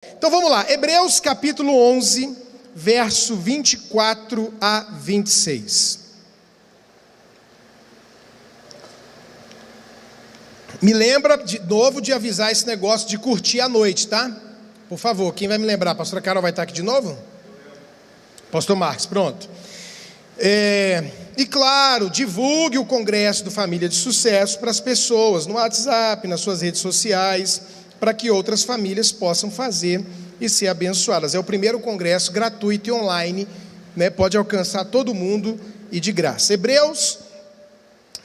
Então vamos lá, Hebreus capítulo 11, verso 24 a 26. Me lembra de novo de avisar esse negócio de curtir à noite, tá? Por favor, quem vai me lembrar? A pastora Carol vai estar aqui de novo? Pastor Marcos, pronto. E claro, divulgue o Congresso do Família de Sucesso para as pessoas, no WhatsApp, nas suas redes sociais, para que outras famílias possam fazer e ser abençoadas. É o primeiro congresso gratuito e online, né? Pode alcançar todo mundo e de graça. Hebreus,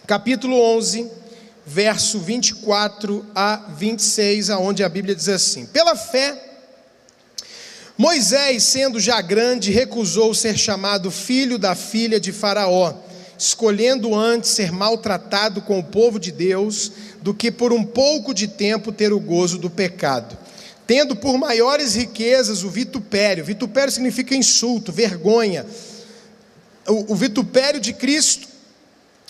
capítulo 11, verso 24 a 26, aonde a Bíblia diz assim: pela fé, Moisés, sendo já grande, recusou ser chamado filho da filha de Faraó, escolhendo antes ser maltratado com o povo de Deus, do que por um pouco de tempo ter o gozo do pecado, tendo por maiores riquezas o vitupério. Vitupério significa insulto, vergonha. O vitupério de Cristo,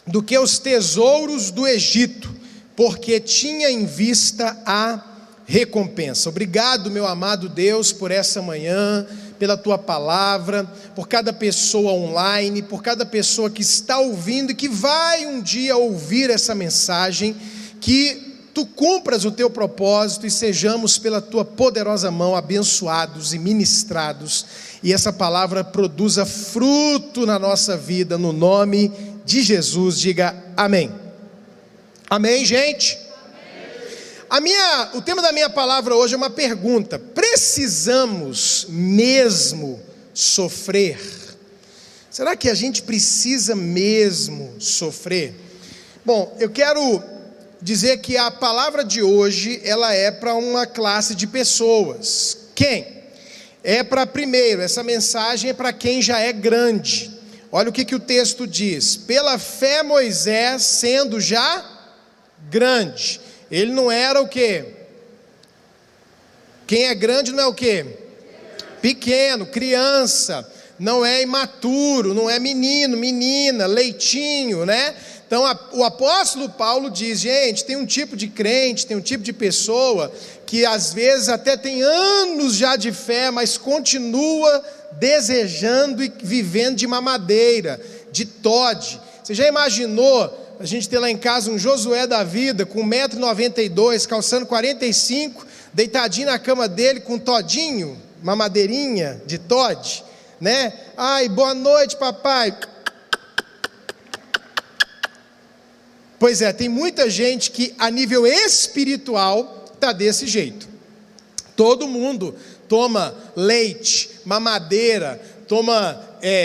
do que os tesouros do Egito, porque tinha em vista a recompensa. Obrigado, meu amado Deus, por essa manhã, pela tua palavra, por cada pessoa online, por cada pessoa que está ouvindo e que vai um dia ouvir essa mensagem, que tu cumpras o teu propósito e sejamos pela tua poderosa mão abençoados e ministrados, e essa palavra produza fruto na nossa vida, no nome de Jesus. Diga amém. Amém, gente? Amém. O tema da minha palavra hoje é uma pergunta: precisamos mesmo sofrer? Será que a gente precisa mesmo sofrer? Bom, eu quero dizer que a palavra de hoje, ela é para uma classe de pessoas. Quem? É para, primeiro, essa mensagem é para quem já é grande. Olha o que o texto diz: pela fé Moisés, sendo já grande. Ele não era o quê? Quem é grande não é o quê? Pequeno, criança, não é imaturo, não é menino, menina, leitinho, né? Então o apóstolo Paulo diz: gente, tem um tipo de crente, tem um tipo de pessoa que às vezes até tem anos já de fé, mas continua desejando e vivendo de mamadeira, de Todd. Você já imaginou a gente ter lá em casa um Josué da vida com 1,92 m, calçando 45, deitadinho na cama dele com um todinho, mamadeirinha de Todd, né? Ai, boa noite, papai. Pois é, tem muita gente que a nível espiritual está desse jeito. Todo mundo toma leite, mamadeira, toma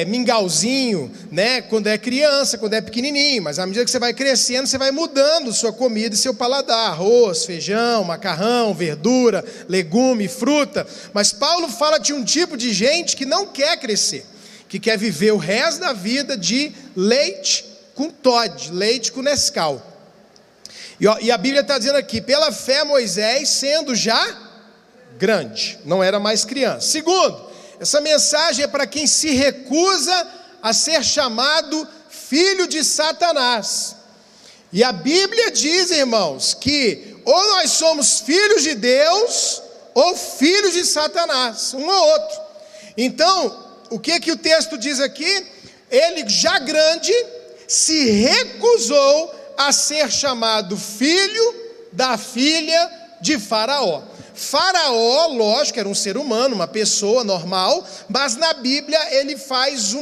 mingauzinho, né? Quando é criança, quando é pequenininho, mas à medida que você vai crescendo, você vai mudando sua comida e seu paladar: arroz, feijão, macarrão, verdura, legume, fruta. Mas Paulo fala de um tipo de gente que não quer crescer, que quer viver o resto da vida de leite com Todd, leite com Nescau. E a Bíblia está dizendo aqui: pela fé Moisés, sendo já grande, não era mais criança. Segundo, essa mensagem é para quem se recusa a ser chamado filho de Satanás. E a Bíblia diz, irmãos, que ou nós somos filhos de Deus ou filhos de Satanás, um ou outro. Então, o que o texto diz aqui? Ele, já grande, se recusou a ser chamado filho da filha de Faraó. Faraó, lógico, era um ser humano, uma pessoa normal, mas na Bíblia ele faz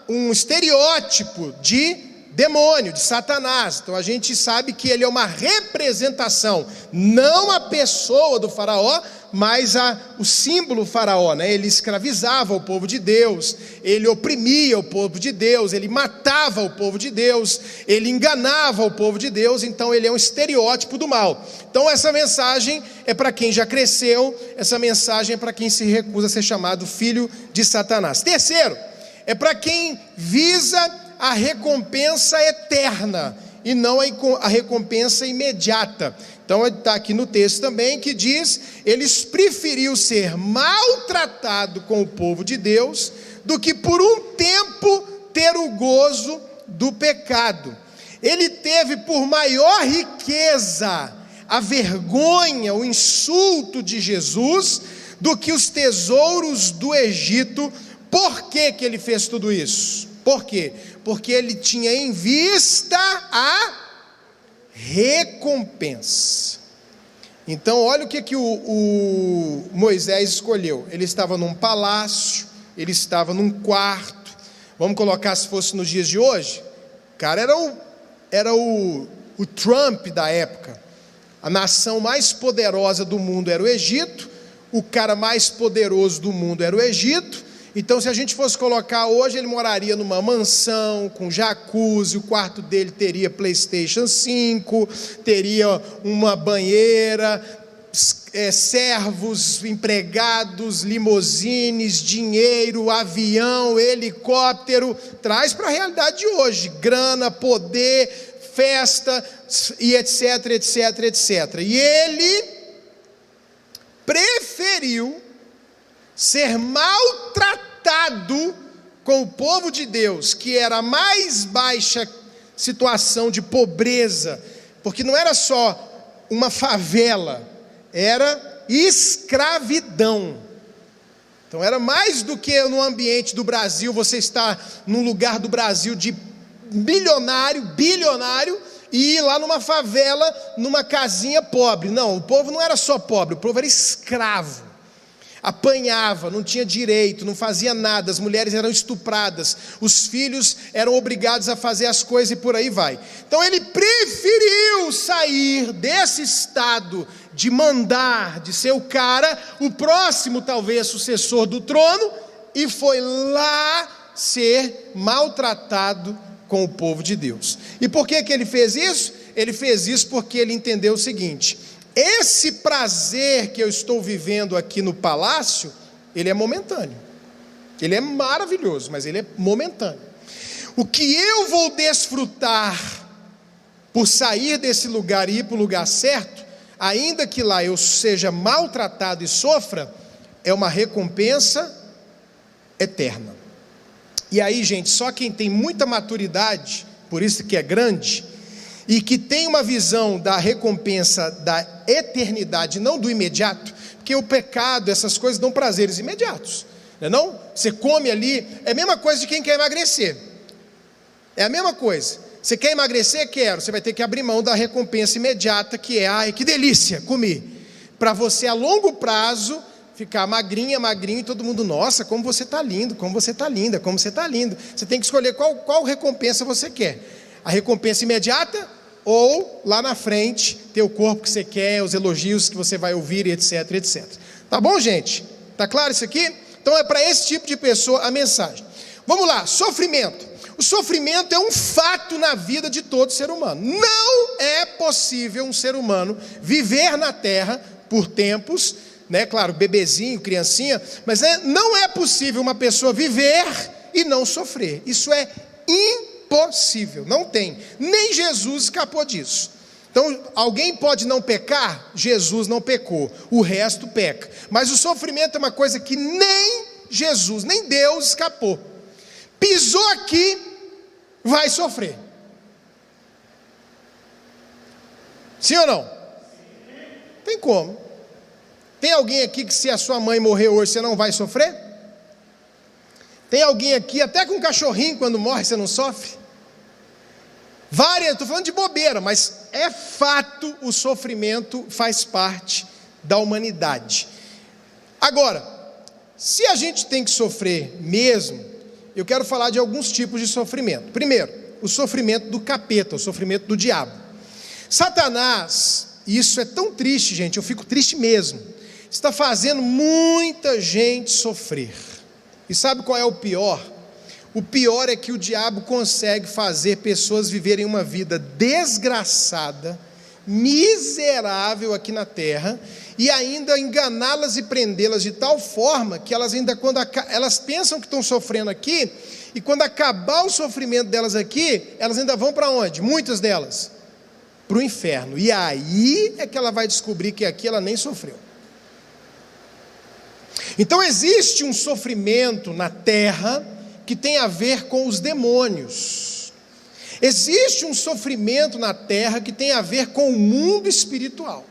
um estereótipo de demônio, de Satanás. Então a gente sabe que ele é uma representação, não a pessoa do Faraó, mas o símbolo Faraó, né? Ele escravizava o povo de Deus, ele oprimia o povo de Deus, ele matava o povo de Deus, ele enganava o povo de Deus. Então ele é um estereótipo do mal. Então essa mensagem é para quem já cresceu, essa mensagem é para quem se recusa a ser chamado filho de Satanás. Terceiro, é para quem visa a recompensa eterna e não a recompensa imediata. Então está aqui no texto também que diz: eles preferiu ser maltratado com o povo de Deus do que por um tempo ter o gozo do pecado. Ele teve por maior riqueza a vergonha, o insulto de Jesus, do que os tesouros do Egito. Por que ele fez tudo isso? Por quê? Porque ele tinha em vista a recompensa. Então olha o que o Moisés escolheu. Ele estava num palácio, ele estava num quarto. Vamos colocar, se fosse nos dias de hoje, o cara era o Trump da época. A nação mais poderosa do mundo era o Egito, o cara mais poderoso do mundo era o Egito. Então, se a gente fosse colocar hoje, ele moraria numa mansão, com jacuzzi, o quarto dele teria PlayStation 5, teria uma banheira, servos, empregados, limousines, dinheiro, avião, helicóptero. Traz para a realidade de hoje: grana, poder, festa, e etc, etc, etc. E ele preferiu ser maltratado com o povo de Deus, que era a mais baixa situação de pobreza, porque não era só uma favela, era escravidão. Então era mais do que no ambiente do Brasil, você está num lugar do Brasil de milionário, bilionário, e ir lá numa favela, numa casinha pobre. Não, o povo não era só pobre, o povo era escravo. Apanhava, não tinha direito, não fazia nada, as mulheres eram estupradas, os filhos eram obrigados a fazer as coisas e por aí vai. Então ele preferiu sair desse estado de mandar, de ser o cara, o próximo talvez sucessor do trono, e foi lá ser maltratado com o povo de Deus. E por que ele fez isso? Ele fez isso porque ele entendeu o seguinte: esse prazer que eu estou vivendo aqui no palácio, ele é momentâneo. Ele é maravilhoso, mas ele é momentâneo. O que eu vou desfrutar por sair desse lugar e ir para o lugar certo, ainda que lá eu seja maltratado e sofra, é uma recompensa eterna. E aí, gente, só quem tem muita maturidade, por isso que é grande, e que tem uma visão da recompensa da eternidade, não do imediato, porque o pecado, essas coisas dão prazeres imediatos, não é não? Você come ali, é a mesma coisa de quem quer emagrecer, é a mesma coisa. Você quer emagrecer? Quero. Você vai ter que abrir mão da recompensa imediata, que é, ai, que delícia, comi, para você a longo prazo ficar magrinha, magrinho, e todo mundo, nossa, como você está lindo, como você está linda, como você está lindo. Você tem que escolher qual recompensa você quer: a recompensa imediata, ou lá na frente ter o corpo que você quer, os elogios que você vai ouvir, etc, etc. Tá bom, gente? Tá claro isso aqui? Então é para esse tipo de pessoa a mensagem. Vamos lá, sofrimento. O sofrimento é um fato na vida de todo ser humano. Não é possível um ser humano viver na terra por tempos, né? Claro, bebezinho, criancinha, mas não é possível uma pessoa viver e não sofrer. Isso é impossível, não tem. Nem Jesus escapou disso. Então, alguém pode não pecar? Jesus não pecou, o resto peca. Mas o sofrimento é uma coisa que nem Jesus, nem Deus escapou. Pisou aqui, vai sofrer. Sim ou não? Tem como. Tem alguém aqui que se a sua mãe morrer hoje, você não vai sofrer? Tem alguém aqui, até com um cachorrinho, quando morre, você não sofre? Estou falando de bobeira, mas é fato, o sofrimento faz parte da humanidade. Agora, se a gente tem que sofrer mesmo, eu quero falar de alguns tipos de sofrimento. Primeiro, o sofrimento do capeta, o sofrimento do diabo. Satanás, e isso é tão triste, gente, eu fico triste mesmo, está fazendo muita gente sofrer. E sabe qual é o pior? O pior é que o diabo consegue fazer pessoas viverem uma vida desgraçada, miserável aqui na terra, e ainda enganá-las e prendê-las de tal forma que elas ainda, elas pensam que estão sofrendo aqui, e quando acabar o sofrimento delas aqui, elas ainda vão para onde? Muitas delas para o inferno. E aí é que ela vai descobrir que aqui ela nem sofreu. Então existe um sofrimento na terra que tem a ver com os demônios. Existe um sofrimento na terra que tem a ver com o mundo espiritual.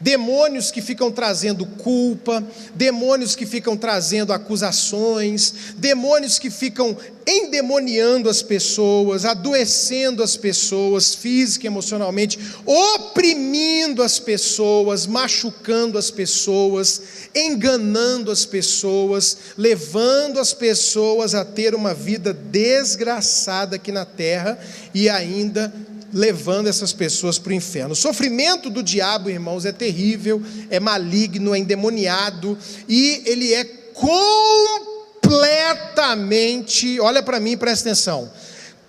demônios que ficam trazendo culpa, demônios que ficam trazendo acusações, demônios que ficam endemoniando as pessoas, adoecendo as pessoas física e emocionalmente, oprimindo as pessoas, machucando as pessoas, enganando as pessoas, levando as pessoas a ter uma vida desgraçada aqui na terra e ainda levando essas pessoas para o inferno. O sofrimento do diabo, irmãos, é terrível, é maligno, é endemoniado, e ele é completamente, olha para mim, presta atenção,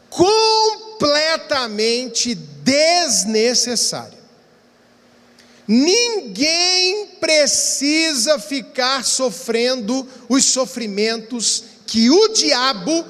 completamente desnecessário. Ninguém precisa ficar sofrendo os sofrimentos que o diabo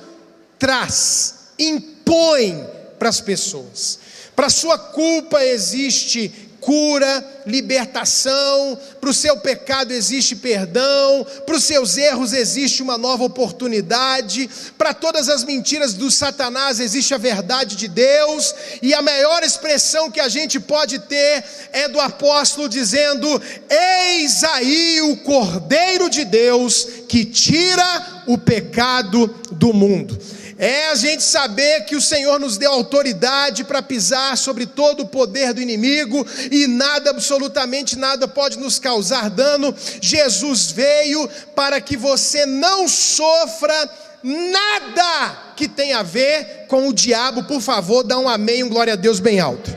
traz, impõe para as pessoas. Para a sua culpa existe cura, libertação, para o seu pecado existe perdão, para os seus erros existe uma nova oportunidade, para todas as mentiras do Satanás existe a verdade de Deus, e a maior expressão que a gente pode ter é do apóstolo dizendo: eis aí o Cordeiro de Deus que tira o pecado do mundo. É a gente saber que o Senhor nos deu autoridade para pisar sobre todo o poder do inimigo, e nada, absolutamente nada pode nos causar dano. Jesus veio para que você não sofra nada que tenha a ver com o diabo. Por favor, dá um amém, um glória a Deus bem alto.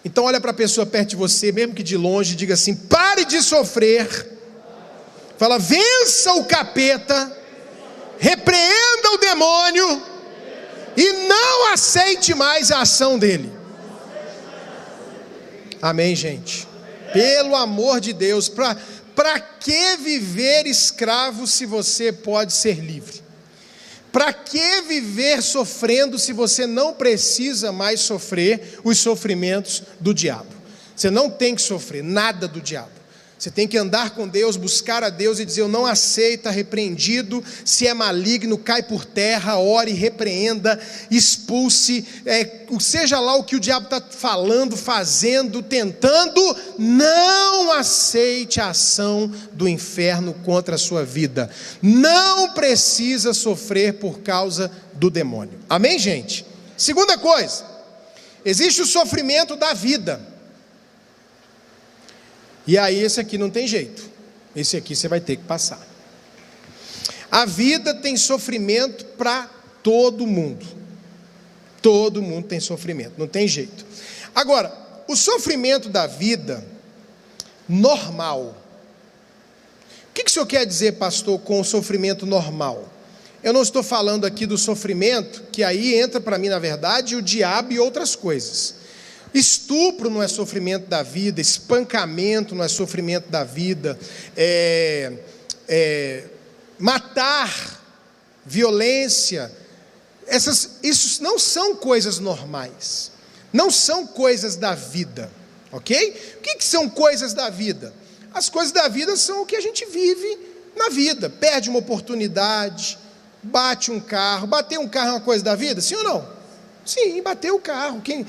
Então olha para a pessoa perto de você, mesmo que de longe, diga assim: pare de sofrer, fala, vença o capeta, repreenda o demônio e não aceite mais a ação dele. Amém, gente? Pelo amor de Deus, para que viver escravo se você pode ser livre? Para que viver sofrendo se você não precisa mais sofrer os sofrimentos do diabo? Você não tem que sofrer nada do diabo. Você tem que andar com Deus, buscar a Deus e dizer: eu não aceito, está repreendido. Se é maligno, cai por terra, ore, repreenda, expulse, seja lá o que o diabo está falando, fazendo, tentando, não aceite a ação do inferno contra a sua vida. Não precisa sofrer por causa do demônio. Amém, gente? Segunda coisa, existe o sofrimento da vida. E aí esse aqui não tem jeito, esse aqui você vai ter que passar. A vida tem sofrimento para todo mundo tem sofrimento, não tem jeito. Agora, o sofrimento da vida normal, o que o senhor quer dizer, pastor, com o sofrimento normal? Eu não estou falando aqui do sofrimento, que aí entra para mim, na verdade, o diabo e outras coisas. Estupro não é sofrimento da vida, espancamento não é sofrimento da vida, matar, violência, isso não são coisas normais, não são coisas da vida, ok? O que são coisas da vida? As coisas da vida são o que a gente vive na vida. Perde uma oportunidade, bate um carro. Bater um carro é uma coisa da vida, sim ou não? Sim, bater o carro. Quem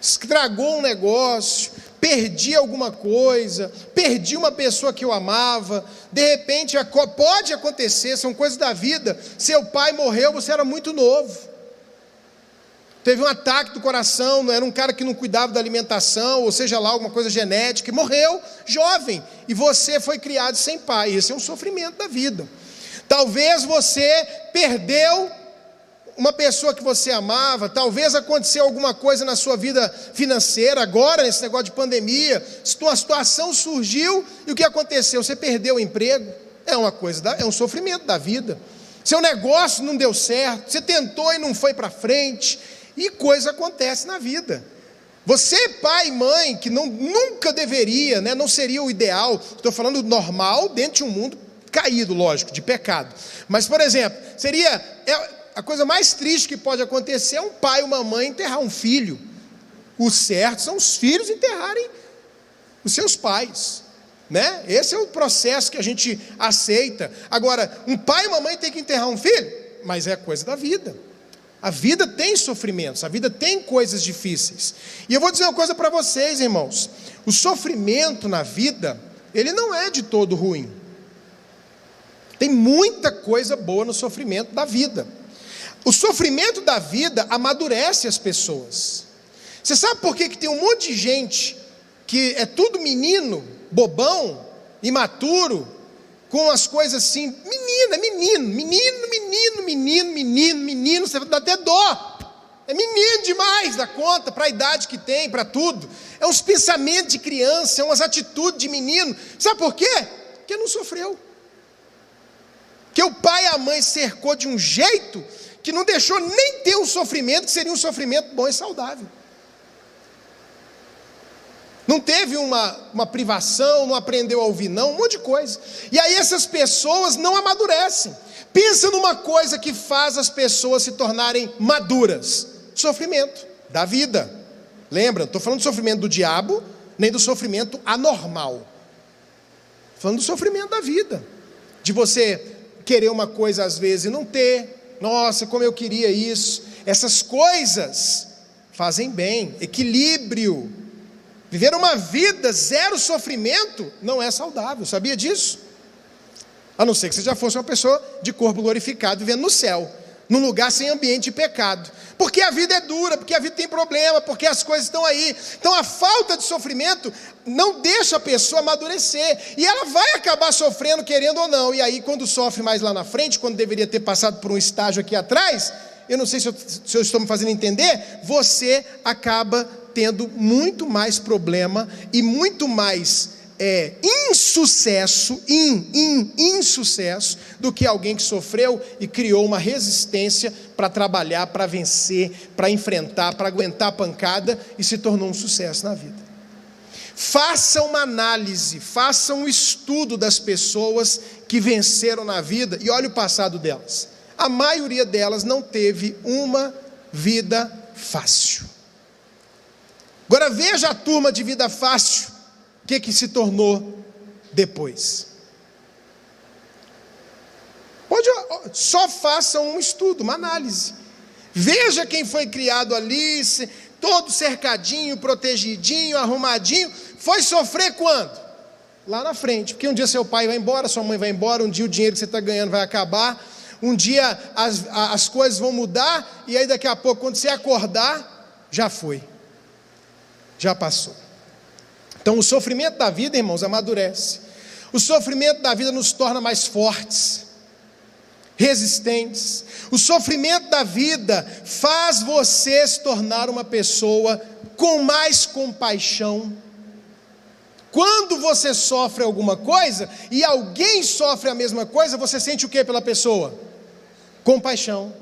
estragou um negócio, perdi alguma coisa, perdi uma pessoa que eu amava, de repente pode acontecer, são coisas da vida. Seu pai morreu, você era muito novo, teve um ataque do coração, não era um cara que não cuidava da alimentação, ou seja lá, alguma coisa genética, e morreu jovem, e você foi criado sem pai. Esse é um sofrimento da vida. Talvez você perdeu uma pessoa que você amava, talvez aconteceu alguma coisa na sua vida financeira, agora nesse negócio de pandemia, uma situação surgiu, e o que aconteceu? Você perdeu o emprego, é um sofrimento da vida. Seu negócio não deu certo, você tentou e não foi para frente, e coisa acontece na vida. Você, pai e mãe, que nunca deveria, não seria o ideal, estou falando normal, dentro de um mundo caído, lógico, de pecado, mas, por exemplo, a coisa mais triste que pode acontecer é um pai ou uma mãe enterrar um filho. O certo são os filhos enterrarem os seus pais, Esse é o processo que a gente aceita. Agora, um pai e uma mãe tem que enterrar um filho, mas é coisa da vida. A vida tem sofrimentos, a vida tem coisas difíceis. E eu vou dizer uma coisa para vocês, irmãos. O sofrimento na vida, ele não é de todo ruim. Tem muita coisa boa no sofrimento da vida. O sofrimento da vida amadurece as pessoas. Você sabe por que tem um monte de gente que é tudo menino, bobão, imaturo, com as coisas assim, menino, você dá até dó. É menino demais da conta, para a idade que tem, para tudo. É uns pensamentos de criança, é umas atitudes de menino. Sabe por quê? Porque não sofreu. Porque o pai e a mãe cercou de um jeito que não deixou nem ter um sofrimento, que seria um sofrimento bom e saudável. Não teve uma privação, não aprendeu a ouvir não, um monte de coisa. E aí essas pessoas não amadurecem. Pensa numa coisa que faz as pessoas se tornarem maduras. Sofrimento da vida. Lembra, não estou falando do sofrimento do diabo, nem do sofrimento anormal. Estou falando do sofrimento da vida. De você querer uma coisa às vezes e não ter. Nossa, como eu queria isso. Essas coisas fazem bem, equilíbrio. Viver uma vida zero sofrimento não é saudável, sabia disso? A não ser que você já fosse uma pessoa de corpo glorificado, vivendo no céu, num lugar sem ambiente de pecado. Porque a vida é dura, porque a vida tem problema, porque as coisas estão aí. Então a falta de sofrimento não deixa a pessoa amadurecer. E ela vai acabar sofrendo, querendo ou não. E aí quando sofre mais lá na frente, quando deveria ter passado por um estágio aqui atrás, eu não sei se eu estou me fazendo entender, você acaba tendo muito mais problema e muito mais insucesso do que alguém que sofreu e criou uma resistência para trabalhar, para vencer, para enfrentar, para aguentar a pancada e se tornou um sucesso na vida. Faça uma análise, faça um estudo das pessoas que venceram na vida e olhe o passado delas. A maioria delas não teve uma vida fácil. Agora veja a turma de vida fácil, o que se tornou depois. Só faça um estudo, uma análise. Veja quem foi criado ali, todo cercadinho, protegidinho, arrumadinho, foi sofrer quando? Lá na frente, porque um dia seu pai vai embora, sua mãe vai embora, um dia o dinheiro que você está ganhando vai acabar, um dia as coisas vão mudar, e aí daqui a pouco, quando você acordar, já foi. Já passou. Então o sofrimento da vida, irmãos, amadurece. O sofrimento da vida nos torna mais fortes, resistentes. O sofrimento da vida faz você se tornar uma pessoa com mais compaixão. Quando você sofre alguma coisa e alguém sofre a mesma coisa, você sente o que pela pessoa? Compaixão.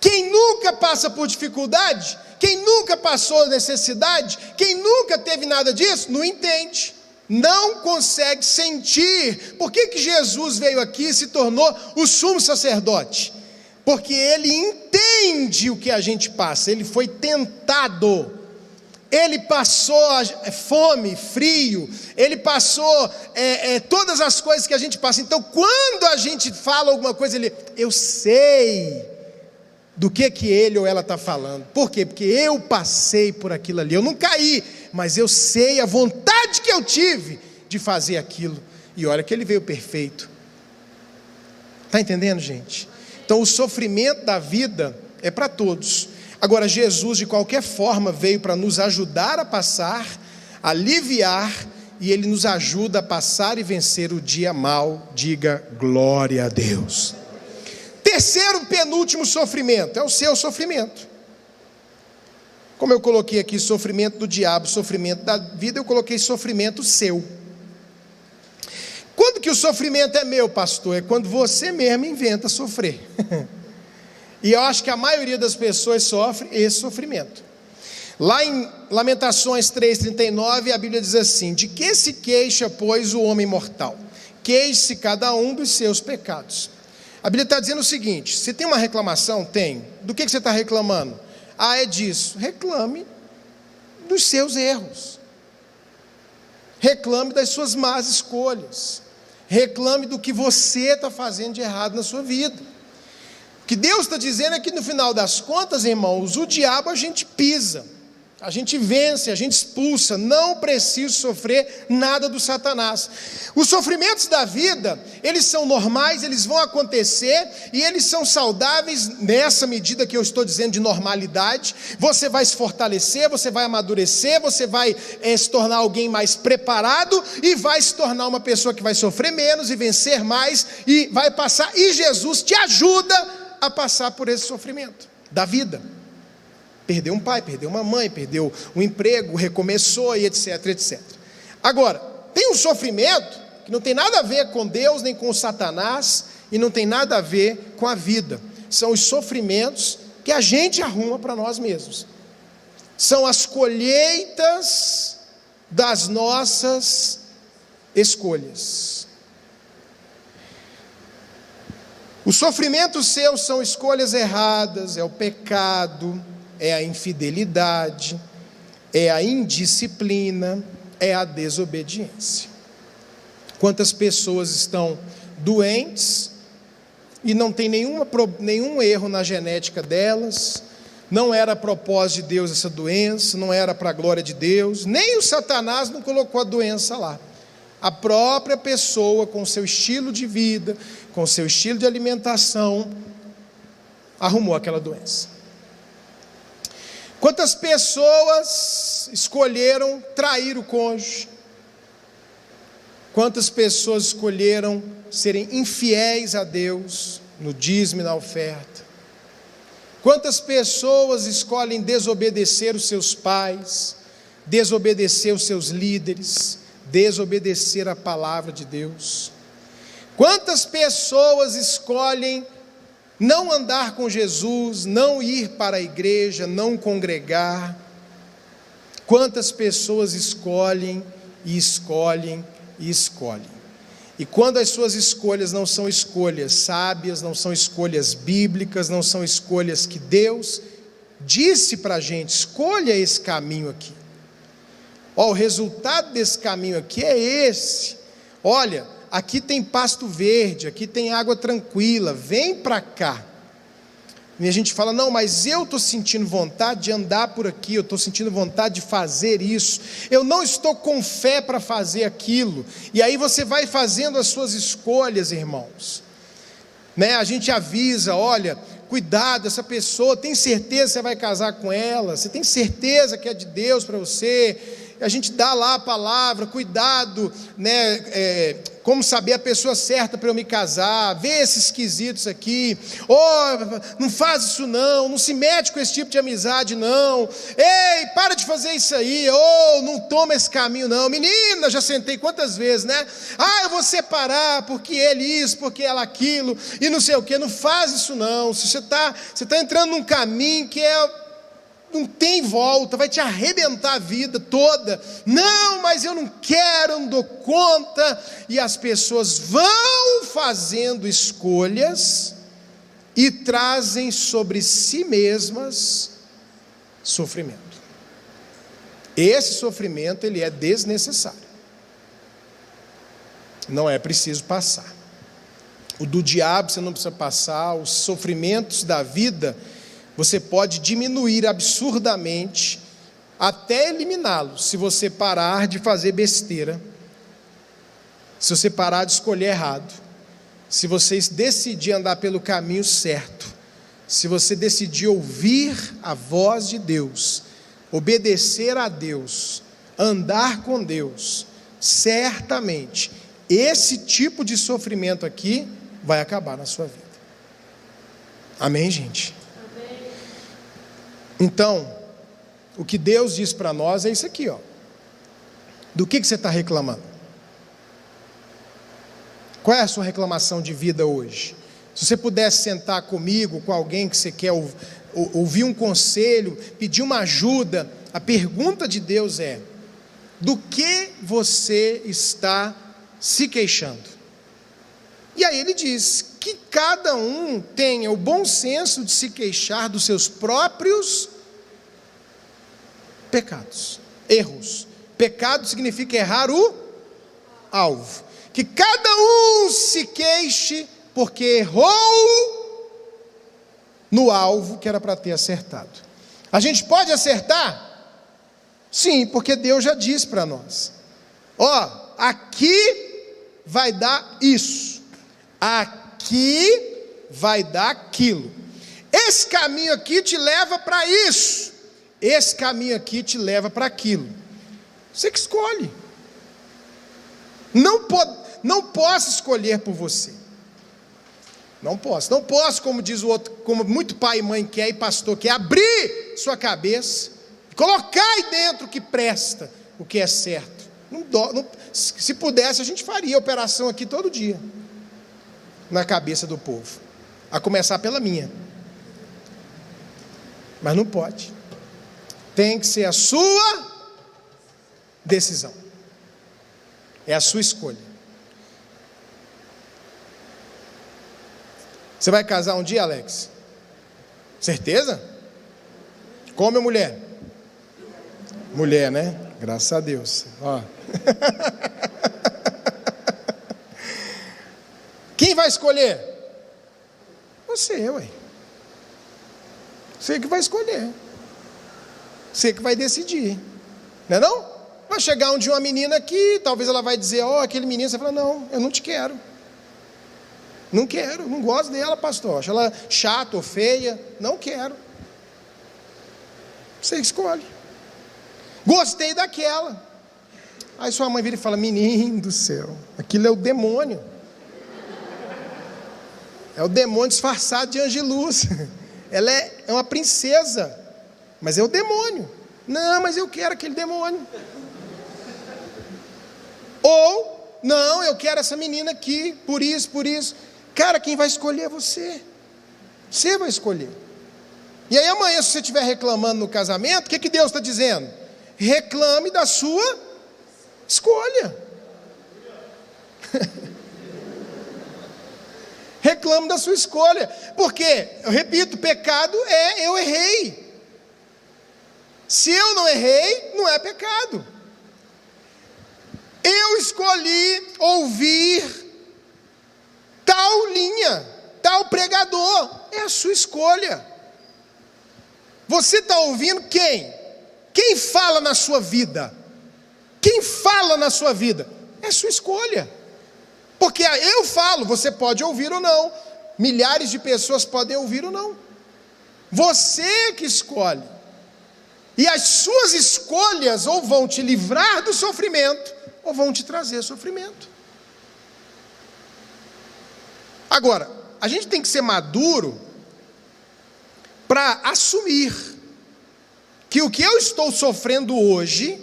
Quem nunca passa por dificuldade, quem nunca passou necessidade, quem nunca teve nada disso, não entende, não consegue sentir. Por que Jesus veio aqui e se tornou o sumo sacerdote? Porque ele entende o que a gente passa, ele foi tentado, ele passou fome, frio, ele passou todas as coisas que a gente passa. Então quando a gente fala alguma coisa, eu sei do que ele ou ela está falando. Por quê? Porque eu passei por aquilo ali, eu não caí, mas eu sei a vontade que eu tive de fazer aquilo, e olha que ele veio perfeito. Está entendendo, gente? Então o sofrimento da vida é para todos. Agora Jesus de qualquer forma veio para nos ajudar a passar, aliviar, e ele nos ajuda a passar e vencer o dia mau. Diga glória a Deus. Terceiro, penúltimo sofrimento, é o seu sofrimento. Como eu coloquei aqui sofrimento do diabo, sofrimento da vida, eu coloquei sofrimento seu. Quando que o sofrimento é meu, pastor? É quando você mesmo inventa sofrer. E eu acho que a maioria das pessoas sofre esse sofrimento. Lá em Lamentações 3,39, a Bíblia diz assim: de que se queixa, pois, o homem mortal? Queixe-se cada um dos seus pecados. A Bíblia está dizendo o seguinte: você tem uma reclamação? Tem. Do que você está reclamando? É disso. Reclame dos seus erros. Reclame das suas más escolhas. Reclame do que você está fazendo de errado na sua vida. O que Deus está dizendo é que no final das contas, irmãos, o diabo a gente pisa, a gente vence, a gente expulsa, não preciso sofrer nada do Satanás. Os sofrimentos da vida, eles são normais, eles vão acontecer, e eles são saudáveis nessa medida que eu estou dizendo de normalidade. Você vai se fortalecer, você vai amadurecer, você vai se tornar alguém mais preparado, e vai se tornar uma pessoa que vai sofrer menos e vencer mais, e vai passar, e Jesus te ajuda a passar por esse sofrimento da vida. Perdeu um pai, perdeu uma mãe, perdeu um emprego, recomeçou e etc, etc. Agora, tem um sofrimento que não tem nada a ver com Deus, nem com Satanás, e não tem nada a ver com a vida. São os sofrimentos que a gente arruma para nós mesmos. São as colheitas das nossas escolhas. Os sofrimentos seus são escolhas erradas, é o pecado, é a infidelidade, é a indisciplina, é a desobediência. Quantas pessoas estão doentes e não tem nenhum erro na genética delas, não era a propósito de Deus essa doença, não era para a glória de Deus, nem o Satanás não colocou a doença lá. A própria pessoa, com seu estilo de vida, com seu estilo de alimentação, arrumou aquela doença. Quantas pessoas escolheram trair o cônjuge? Quantas pessoas escolheram serem infiéis a Deus no dízimo e na oferta? Quantas pessoas escolhem desobedecer os seus pais, desobedecer os seus líderes, desobedecer a palavra de Deus? Quantas pessoas escolhem não andar com Jesus, não ir para a igreja, não congregar? Quantas pessoas escolhem e escolhem e escolhem? E quando as suas escolhas não são escolhas sábias, não são escolhas bíblicas, não são escolhas que Deus disse para a gente, escolha esse caminho aqui. O resultado desse caminho aqui é esse. Olha, aqui tem pasto verde, aqui tem água tranquila, vem para cá. E a gente fala, não, mas eu estou sentindo vontade de andar por aqui, eu estou sentindo vontade de fazer isso, eu não estou com fé para fazer aquilo. E aí você vai fazendo as suas escolhas, irmãos, né? A gente avisa, olha, cuidado, essa pessoa, tem certeza que você vai casar com ela? Você tem certeza que é de Deus para você? A gente dá lá a palavra, cuidado, né, como saber a pessoa certa para eu me casar, vê esses quesitos aqui, não faz isso não se mete com esse tipo de amizade não, ei, para de fazer isso aí, não toma esse caminho não, menina, já sentei quantas vezes, né, eu vou separar, porque ele isso, porque ela aquilo, e não sei o que, não faz isso não, se você está entrando num caminho que não tem volta, vai te arrebentar a vida toda. Não, mas eu não quero, eu não dou conta. E as pessoas vão fazendo escolhas e trazem sobre si mesmas sofrimento. Esse sofrimento, ele é desnecessário. Não é preciso passar. O do diabo você não precisa passar, os sofrimentos da vida você pode diminuir absurdamente, até eliminá-los, se você parar de fazer besteira, se você parar de escolher errado, se você decidir andar pelo caminho certo, se você decidir ouvir a voz de Deus, obedecer a Deus, andar com Deus, certamente, esse tipo de sofrimento aqui vai acabar na sua vida. Amém, gente? Então, o que Deus diz para nós é isso aqui, ó. Do que você está reclamando? Qual é a sua reclamação de vida hoje? Se você pudesse sentar comigo, com alguém que você quer ouvir um conselho, pedir uma ajuda, a pergunta de Deus é: do que você está se queixando? E aí ele diz que cada um tenha o bom senso de se queixar dos seus próprios pecados, erros. Pecado significa errar o alvo. Que cada um se queixe porque errou no alvo que era para ter acertado. A gente pode acertar? Sim, porque Deus já disse para nós: ó, aqui vai dar isso, aqui vai dar aquilo, esse caminho aqui te leva para isso, esse caminho aqui te leva para aquilo. Você que escolhe. Não posso escolher por você. Não posso, como diz o outro, como muito pai e mãe quer e pastor quer, abrir sua cabeça, colocar aí dentro o que presta, o que é certo. Se pudesse, a gente faria operação aqui todo dia, na cabeça do povo, a começar pela minha. Mas não pode. Tem que ser a sua decisão. É a sua escolha. Você vai casar um dia, Alex? Certeza? Com minha mulher? Mulher, né? Graças a Deus. Ó. Quem vai escolher? Você, ué. Você que vai escolher. Você que vai decidir. Não é não? Vai chegar um dia uma menina aqui, talvez ela vai dizer, ó, aquele menino, você fala, não, eu não te quero. Não quero, não gosto dela, pastor. Acho ela chata ou feia. Não quero. Você escolhe. Gostei daquela. Aí sua mãe vira e fala, menino do céu, aquilo é o demônio. É o demônio disfarçado de angeluz. Ela é uma princesa, mas é o demônio. Não, mas eu quero aquele demônio. Ou, não, eu quero essa menina aqui, por isso. Cara, quem vai escolher é você. Você vai escolher. E aí amanhã, se você estiver reclamando no casamento, o que Deus está dizendo? Reclame da sua escolha. Reclame da sua escolha. Porque, eu repito, pecado é eu errei. Se eu não errei, não é pecado. Eu escolhi ouvir tal linha, tal pregador, é a sua escolha. Você está ouvindo quem? Quem fala na sua vida? Quem fala na sua vida? É a sua escolha. Porque eu falo, você pode ouvir ou não. Milhares de pessoas podem ouvir ou não. Você que escolhe. E as suas escolhas ou vão te livrar do sofrimento, ou vão te trazer sofrimento. Agora, a gente tem que ser maduro para assumir que o que eu estou sofrendo hoje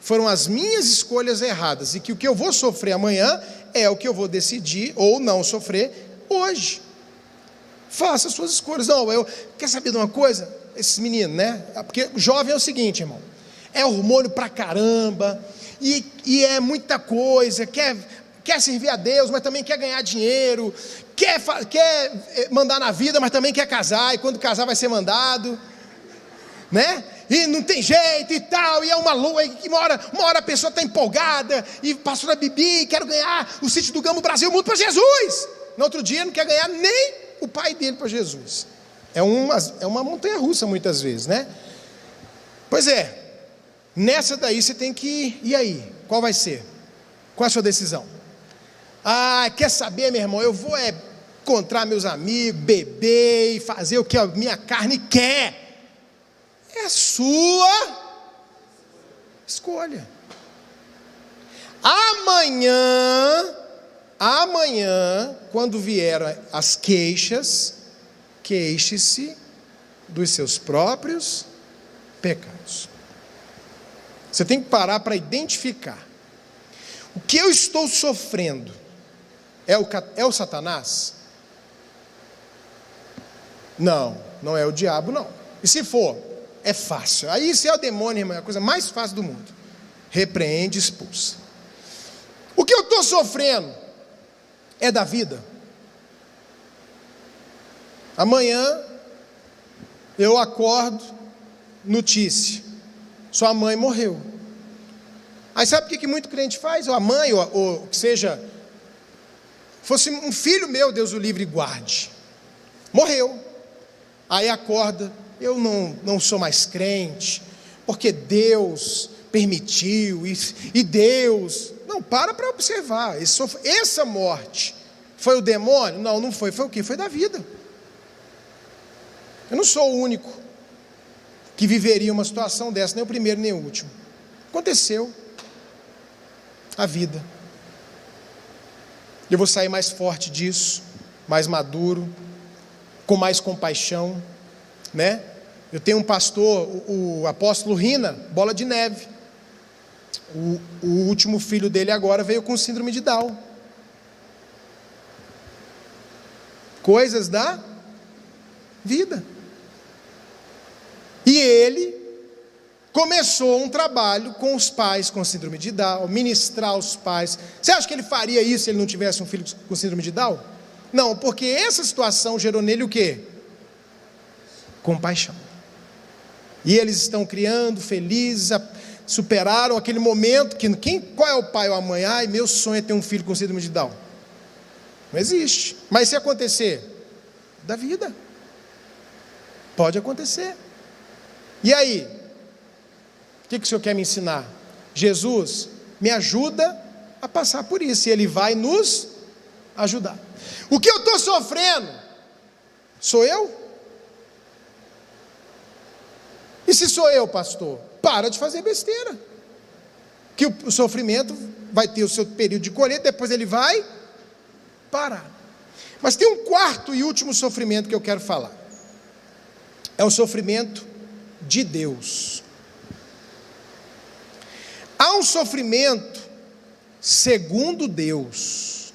foram as minhas escolhas erradas e que o que eu vou sofrer amanhã é o que eu vou decidir ou não sofrer hoje. Faça as suas escolhas. Não, quer saber de uma coisa? Esses meninos, né? Porque jovem é o seguinte, irmão, é hormônio pra caramba e é muita coisa, quer servir a Deus, mas também quer ganhar dinheiro, quer mandar na vida, mas também quer casar, e quando casar vai ser mandado, né? E não tem jeito e tal, e é uma lua, e uma hora a pessoa está empolgada, e pastora Bibi, quero ganhar o sítio do Gamo Brasil, mundo para Jesus. No outro dia não quer ganhar nem o pai dele para Jesus. É uma montanha russa muitas vezes, né? Pois é, nessa daí você tem que ir, e aí? Qual vai ser? Qual a sua decisão? Quer saber, meu irmão, eu vou encontrar meus amigos, beber e fazer o que a minha carne quer. É a sua escolha. Amanhã, quando vieram as queixas, queixe-se dos seus próprios pecados. Você tem que parar para identificar. O que eu estou sofrendo é o Satanás? Não é o diabo, não. E se for, é fácil. Aí se é o demônio, irmão, é a coisa mais fácil do mundo. Repreende, expulsa. O que eu estou sofrendo é da vida. Amanhã eu acordo, notícia, sua mãe morreu. Aí sabe o que muito crente faz? Ou a mãe, ou que seja, fosse um filho meu, Deus o livre e guarde, morreu. Aí acorda, eu não sou mais crente, porque Deus permitiu, e Deus... Não, para observar, essa morte foi o demônio? Não foi, foi o quê? Foi da vida. Eu não sou o único que viveria uma situação dessa, nem o primeiro nem o último. Aconteceu. A vida. Eu vou sair mais forte disso, mais maduro, com mais compaixão, né? Eu tenho um pastor, o apóstolo Rina, Bola de Neve. O último filho dele agora veio com síndrome de Down. Coisas da vida. E ele começou um trabalho com os pais com síndrome de Down, ministrar os pais. Você acha que ele faria isso se ele não tivesse um filho com síndrome de Down? Não, porque essa situação gerou nele o quê? Compaixão. E eles estão criando, felizes, superaram aquele momento que qual é o pai ou a mãe? Ai, meu sonho é ter um filho com síndrome de Down. Não existe. Mas se acontecer, da vida. Pode acontecer. E aí? O que o Senhor quer me ensinar? Jesus me ajuda a passar por isso, e Ele vai nos ajudar. O que eu estou sofrendo, sou eu? E se sou eu, pastor? Para de fazer besteira, que o sofrimento vai ter o seu período de colheita, depois ele vai parar. Mas tem um quarto e último sofrimento que eu quero falar, é o sofrimento de Deus. Há um sofrimento segundo Deus,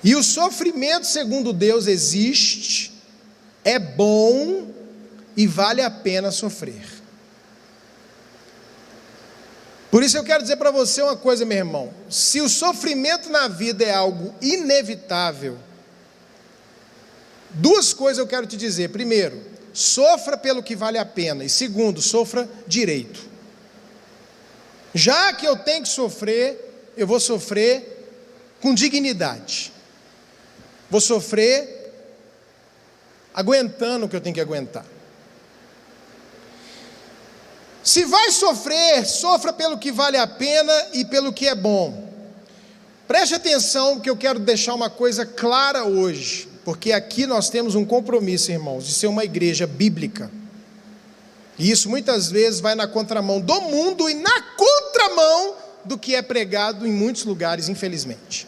e o sofrimento segundo Deus existe, é bom e vale a pena sofrer. Por isso eu quero dizer para você uma coisa, meu irmão: se o sofrimento na vida é algo inevitável, duas coisas eu quero te dizer. Primeiro, sofra pelo que vale a pena, e segundo, sofra direito. Já que eu tenho que sofrer, eu vou sofrer com dignidade, vou sofrer aguentando o que eu tenho que aguentar. Se vai sofrer, sofra pelo que vale a pena e pelo que é bom. Preste atenção, que eu quero deixar uma coisa clara hoje, porque aqui nós temos um compromisso, irmãos, de ser uma igreja bíblica. E isso muitas vezes vai na contramão do mundo e na contramão do que é pregado em muitos lugares, infelizmente.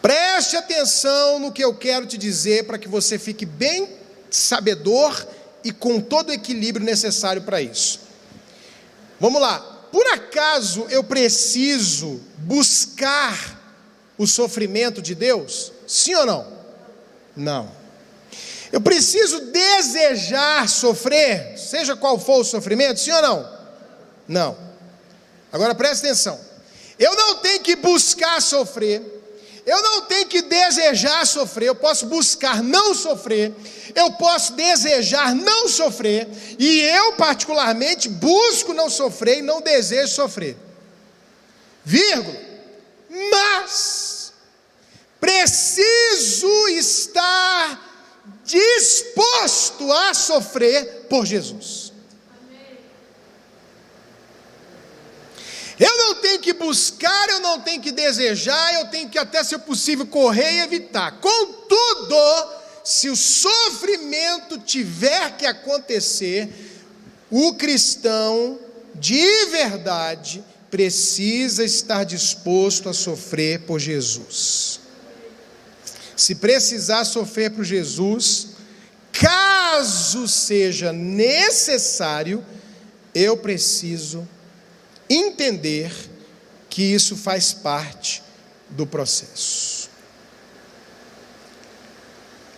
Preste atenção no que eu quero te dizer, para que você fique bem sabedor e com todo o equilíbrio necessário para isso. Vamos lá. Por acaso eu preciso buscar o sofrimento de Deus? Sim ou não? Não. Eu preciso desejar sofrer, seja qual for o sofrimento? Sim ou não? Não. Agora presta atenção. Eu não tenho que buscar sofrer, eu não tenho que desejar sofrer. Eu posso buscar não sofrer, eu posso desejar não sofrer, e eu particularmente busco não sofrer e não desejo sofrer, vírgula, mas preciso estar disposto a sofrer por Jesus. Eu não tenho que buscar, eu não tenho que desejar, eu tenho que até, se possível, correr e evitar. Contudo, se o sofrimento tiver que acontecer, o cristão de verdade precisa estar disposto a sofrer por Jesus. Se precisar sofrer por Jesus, caso seja necessário, eu preciso entender que isso faz parte do processo.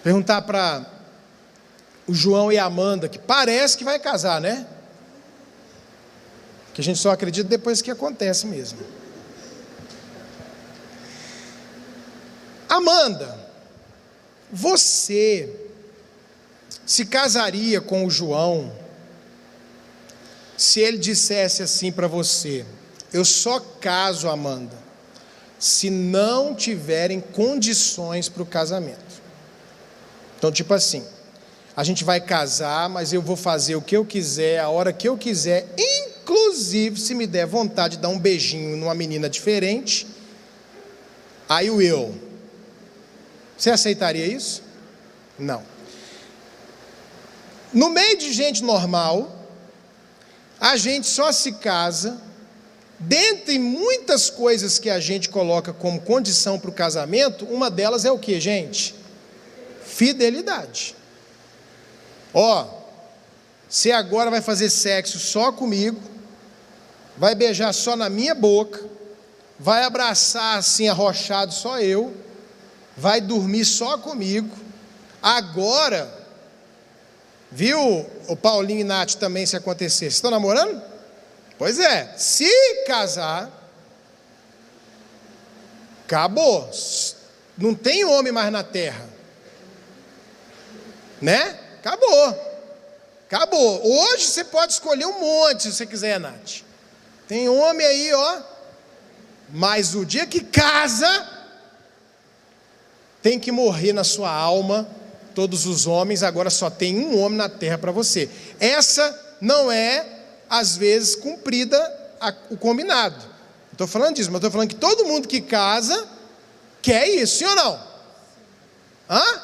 Perguntar para o João e a Amanda, que parece que vai casar, né? Que a gente só acredita depois que acontece mesmo. Amanda, você se casaria com o João se ele dissesse assim para você: eu só caso, Amanda, se não tiverem condições para o casamento? Então, tipo assim, a gente vai casar, mas eu vou fazer o que eu quiser, a hora que eu quiser, inclusive se me der vontade de dar um beijinho numa menina diferente, aí o eu. Você aceitaria isso? Não. No meio de gente normal, a gente só se casa, dentre muitas coisas que a gente coloca como condição para o casamento, uma delas é o que, gente? Fidelidade. Ó, você agora vai fazer sexo só comigo, vai beijar só na minha boca, vai abraçar assim arrochado só eu, vai dormir só comigo. Agora, viu o Paulinho e Nath também, se acontecer, vocês estão namorando? Pois é, se casar, acabou, não tem homem mais na terra, né? Acabou. Hoje você pode escolher um monte, se você quiser, Nath. Tem homem aí, ó. Mas o dia que casa, tem que morrer na sua alma todos os homens. Agora só tem um homem na terra para você. Essa não é, às vezes, cumprida o combinado. Não estou falando disso, mas estou falando que todo mundo que casa quer isso, sim ou não? Hã?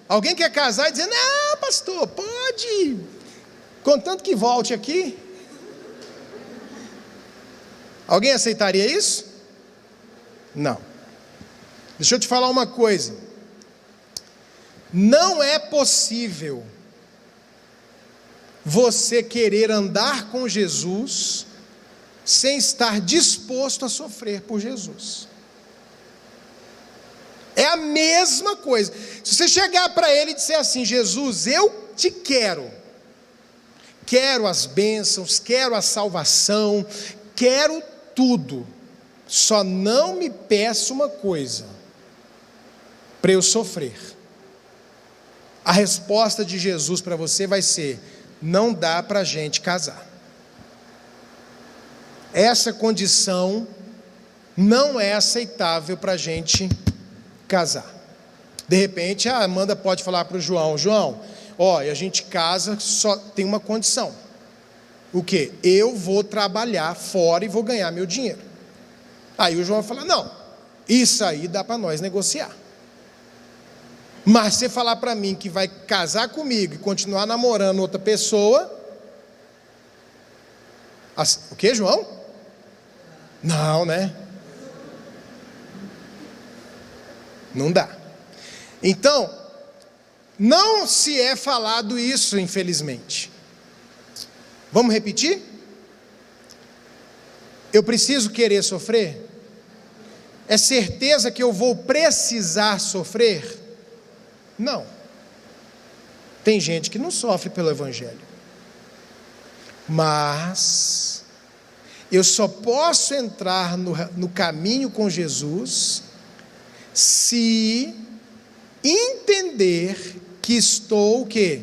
Alguém quer casar e dizer, não, pastor, pode, contanto que volte aqui. Alguém aceitaria isso? Não. Deixa eu te falar uma coisa. Não é possível você querer andar com Jesus sem estar disposto a sofrer por Jesus. É a mesma coisa. Se você chegar para ele e disser assim, Jesus, eu te quero as bênçãos, quero a salvação, quero tudo, só não me peça uma coisa, para eu sofrer. A resposta de Jesus para você vai ser, não dá para a gente casar. Essa condição não é aceitável para a gente casar. De repente a Amanda pode falar para o João, ó, e a gente casa, só tem uma condição. O quê? Eu vou trabalhar fora e vou ganhar meu dinheiro. Aí o João vai falar, não, isso aí dá para nós negociar. Mas você falar para mim que vai casar comigo e continuar namorando outra pessoa, o que, João? Não, né? Não dá. Então, não se é falado isso, infelizmente. Vamos repetir? Eu preciso querer sofrer? É certeza que eu vou precisar sofrer? Não. Tem gente que não sofre pelo Evangelho. Mas eu só posso entrar no caminho com Jesus se entender que estou o quê?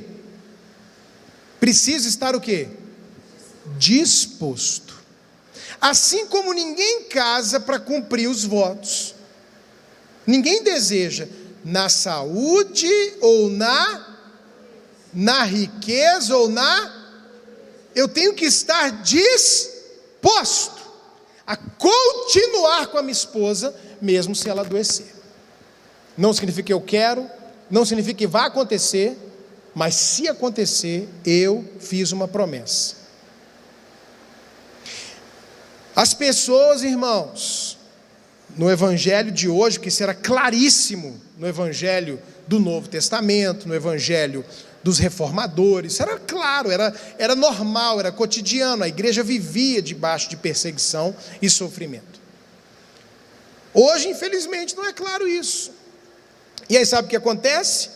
Preciso estar o quê? Disposto. Assim como ninguém casa para cumprir os votos. Ninguém deseja na saúde ou na riqueza ou eu tenho que estar disposto a continuar com a minha esposa, mesmo se ela adoecer. Não significa que eu quero, não significa que vai acontecer, mas se acontecer, eu fiz uma promessa. As pessoas, irmãos, no Evangelho de hoje, que será claríssimo no Evangelho do Novo Testamento, no Evangelho dos reformadores, era claro, era normal, era cotidiano, a igreja vivia debaixo de perseguição e sofrimento. Hoje, infelizmente, não é claro isso. E aí sabe o que acontece?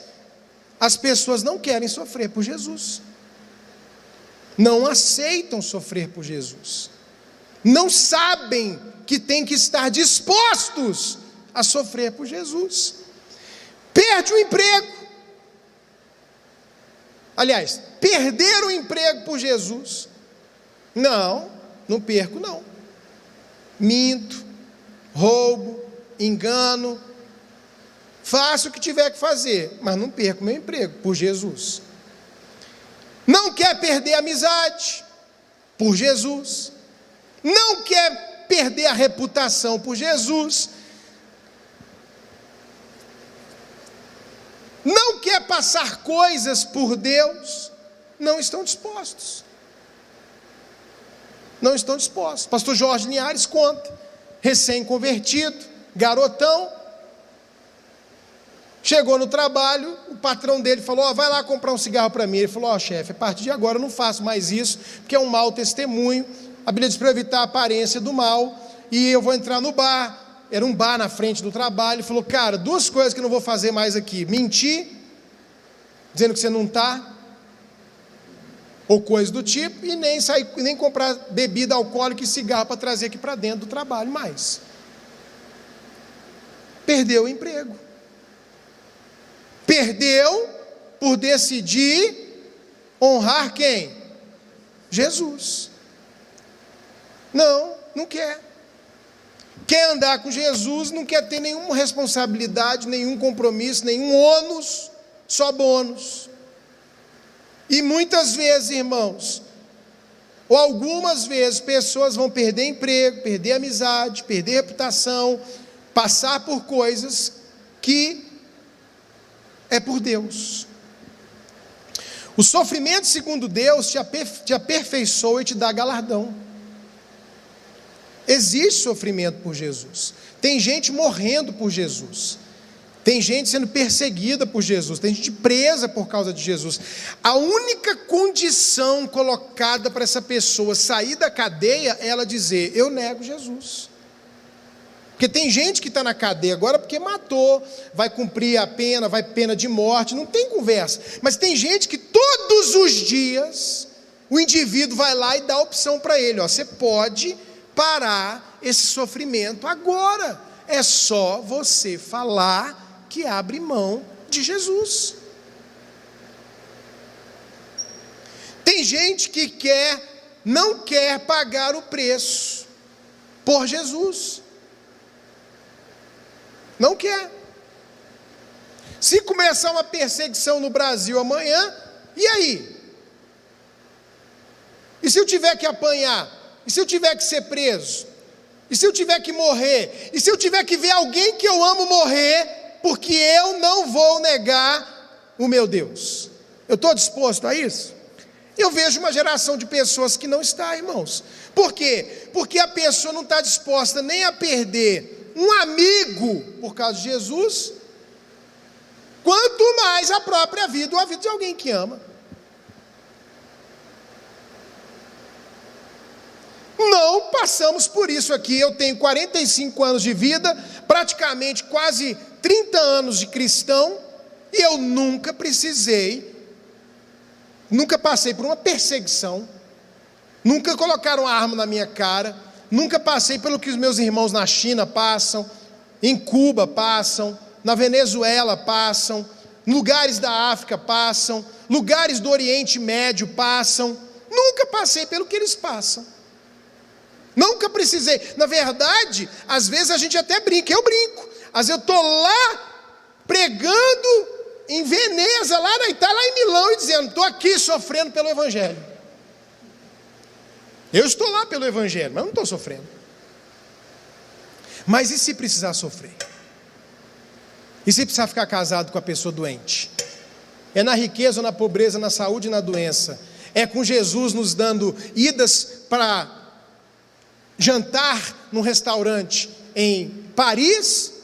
As pessoas não querem sofrer por Jesus, não aceitam sofrer por Jesus, não sabem que tem que estar dispostos a sofrer por Jesus. Perde o emprego. Aliás, perder o emprego por Jesus. Não perco não. Minto, roubo, engano, faço o que tiver que fazer, mas não perco meu emprego, por Jesus. Não quer perder a amizade, por Jesus. Não quer perder a reputação, por Jesus. Não quer passar coisas por Deus, não estão dispostos. Não estão dispostos. Pastor Jorge Linhares conta, recém-convertido, garotão, chegou no trabalho, o patrão dele falou, vai lá comprar um cigarro para mim. Ele falou, chefe, a partir de agora eu não faço mais isso, porque é um mau testemunho, a Bíblia diz para evitar a aparência do mal, e eu vou entrar no bar. Era um bar na frente do trabalho. Ele falou, cara, 2 coisas que eu não vou fazer mais aqui: mentir, dizendo que você não está, ou coisa do tipo, e nem comprar bebida alcoólica e cigarro para trazer aqui para dentro do trabalho mais. Perdeu o emprego. Perdeu por decidir honrar quem? Jesus. Não quer. Quer andar com Jesus, não quer ter nenhuma responsabilidade, nenhum compromisso, nenhum ônus, só bônus. E muitas vezes, irmãos, ou algumas vezes, pessoas vão perder emprego, perder amizade, perder reputação, passar por coisas que é por Deus. O sofrimento, segundo Deus, te aperfeiçoa e te dá galardão. Existe sofrimento por Jesus. Tem gente morrendo por Jesus. Tem gente sendo perseguida por Jesus. Tem gente presa por causa de Jesus. A única condição colocada para essa pessoa sair da cadeia é ela dizer, eu nego Jesus. Porque tem gente que está na cadeia agora porque matou, vai cumprir a pena, vai pena de morte, não tem conversa. Mas tem gente que todos os dias o indivíduo vai lá e dá a opção para ele, você pode parar esse sofrimento agora, é só você falar que abre mão de Jesus. Tem gente que não quer pagar o preço por Jesus, não quer. Se começar uma perseguição no Brasil amanhã, e aí? E se eu tiver que apanhar? E se eu tiver que ser preso? E se eu tiver que morrer? E se eu tiver que ver alguém que eu amo morrer, porque eu não vou negar o meu Deus? Eu estou disposto a isso? Eu vejo uma geração de pessoas que não está, irmãos. Por quê? Porque a pessoa não está disposta nem a perder um amigo por causa de Jesus, quanto mais a própria vida ou a vida de alguém que ama. Não passamos por isso aqui. Eu tenho 45 anos de vida, praticamente quase 30 anos de cristão, e eu nunca passei por uma perseguição, nunca colocaram uma arma na minha cara, nunca passei pelo que os meus irmãos na China passam, em Cuba passam, na Venezuela passam, lugares da África passam, lugares do Oriente Médio passam. Nunca passei pelo que eles passam. Nunca precisei. Na verdade, às vezes a gente até brinca, eu brinco. Às vezes eu estou lá pregando em Veneza, lá na Itália, lá em Milão, e dizendo, estou aqui sofrendo pelo Evangelho. Eu estou lá pelo Evangelho, mas não estou sofrendo. Mas e se precisar sofrer? E se precisar ficar casado com a pessoa doente? É na riqueza ou na pobreza, na saúde e na doença? É com Jesus nos dando idas para jantar num restaurante em Paris?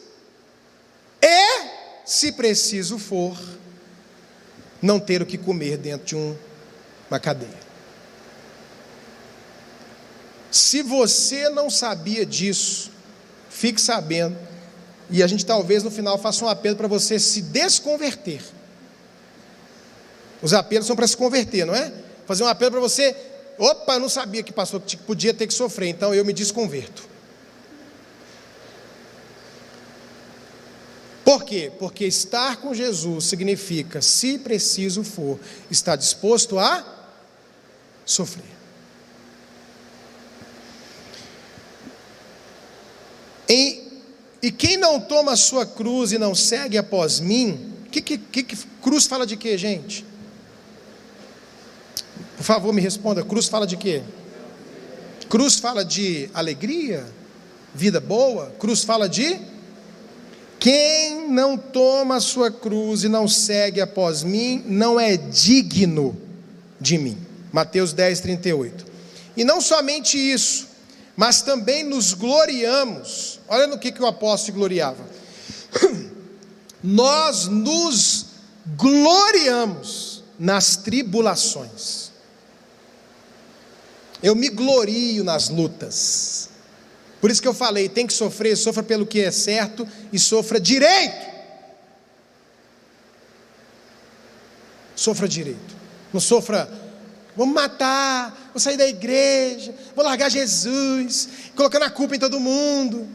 Se preciso for, não ter o que comer dentro de uma cadeia. Se você não sabia disso, fique sabendo, e a gente talvez no final faça um apelo para você se desconverter. Os apelos são para se converter, não é? Fazer um apelo para você, opa, eu não sabia que pastor podia ter que sofrer, então eu me desconverto. Por quê? Porque estar com Jesus significa, se preciso for, estar disposto a sofrer. Em E quem não toma a sua cruz e não segue após mim, cruz fala de quê, gente? Por favor, me responda, cruz fala de quê? Cruz fala de alegria, vida boa? Cruz fala de... Quem não toma a sua cruz e não segue após mim, não é digno de mim. Mateus 10, 38. E não somente isso, mas também nos gloriamos. Olha no que o apóstolo se gloriava. Nós nos gloriamos nas tribulações. Eu me glorio nas lutas. Por isso que eu falei, tem que sofrer, sofra pelo que é certo e sofra direito. Sofra direito. Não sofra, vou me matar, vou sair da igreja, vou largar Jesus, colocando a culpa em todo mundo.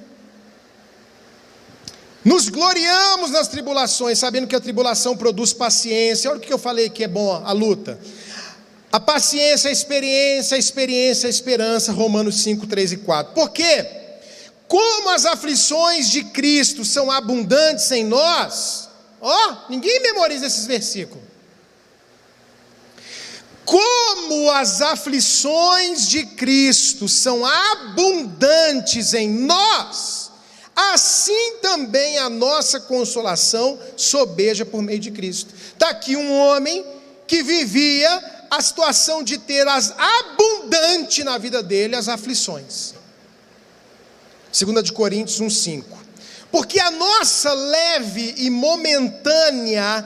Nos gloriamos nas tribulações, sabendo que a tribulação produz paciência. Olha o que eu falei que é bom, a luta. A paciência, a experiência, a esperança, Romanos 5, 3 e 4. Por quê? Como as aflições de Cristo são abundantes em nós, ninguém memoriza esses versículos. Como as aflições de Cristo são abundantes em nós, assim também a nossa consolação sobeja por meio de Cristo. Está aqui um homem que vivia a situação de ter abundante na vida dele as aflições. 2 de Coríntios 1,5. Porque a nossa leve e momentânea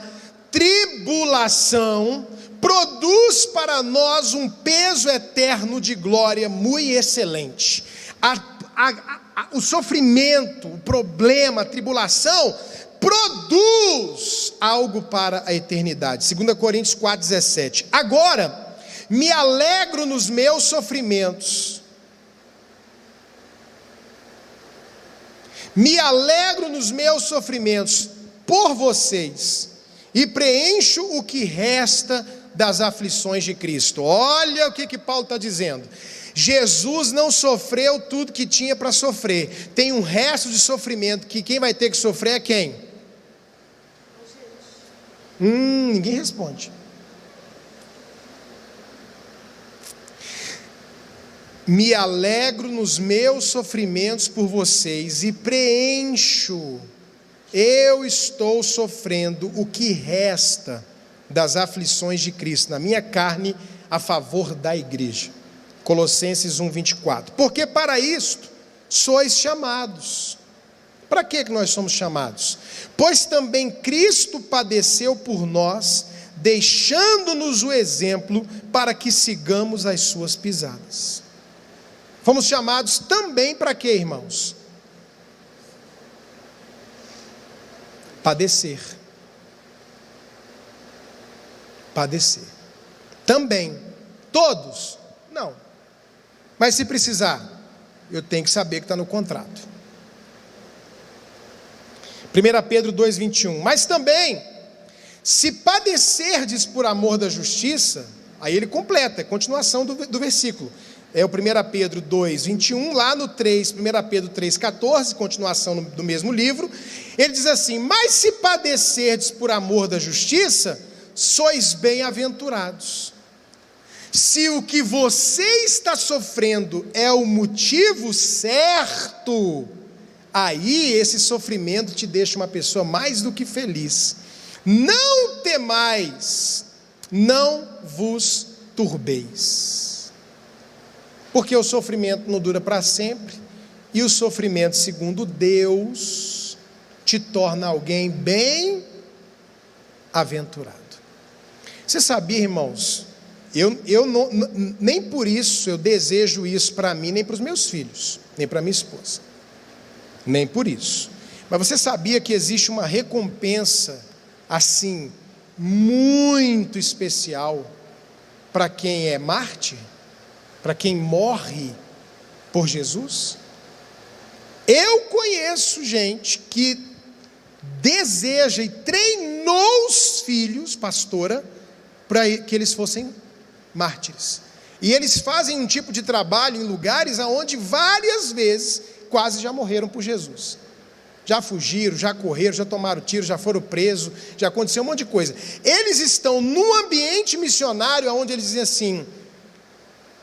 tribulação produz para nós um peso eterno de glória muito excelente. O sofrimento, o problema, a tribulação produz algo para a eternidade. 2 Coríntios 4,17. Agora, me alegro nos meus sofrimentos. Me alegro nos meus sofrimentos por vocês e preencho o que resta das aflições de Cristo. Olha o que Paulo está dizendo. Jesus não sofreu tudo que tinha para sofrer. Tem um resto de sofrimento que quem vai ter que sofrer é quem? Ninguém responde. Me alegro nos meus sofrimentos por vocês e preencho. Eu estou sofrendo o que resta das aflições de Cristo na minha carne a favor da igreja. Colossenses 1:24. Porque para isto sois chamados. Para que nós somos chamados? Pois também Cristo padeceu por nós, deixando-nos o exemplo para que sigamos as suas pisadas. Fomos chamados também para quê, irmãos? Padecer. Padecer. Também. Todos? Não. Mas se precisar, eu tenho que saber que está no contrato. 1 Pedro 2,21. Mas também, se padecerdes por amor da justiça, aí ele completa, é continuação do versículo. É o 1 Pedro 2,21, lá no 3, 1 Pedro 3,14, continuação do mesmo livro. Ele diz assim: mas se padecerdes por amor da justiça, sois bem-aventurados. Se o que você está sofrendo é o motivo certo, aí esse sofrimento te deixa uma pessoa mais do que feliz. Não temais, não vos turbeis. Porque o sofrimento não dura para sempre, e o sofrimento, segundo Deus, te torna alguém bem-aventurado. Você sabia, irmãos, eu não, nem por isso eu desejo isso para mim, nem para os meus filhos, nem para minha esposa. Nem por isso. Mas você sabia que existe uma recompensa, assim, muito especial para quem é mártir? Para quem morre por Jesus? Eu conheço gente que deseja e treinou os filhos, pastora, para que eles fossem mártires. E eles fazem um tipo de trabalho em lugares onde várias vezes quase já morreram por Jesus. já fugiram, já correram, já tomaram tiro, já foram presos, já aconteceu um monte de coisa. Eles estão num ambiente missionário onde eles dizem assim: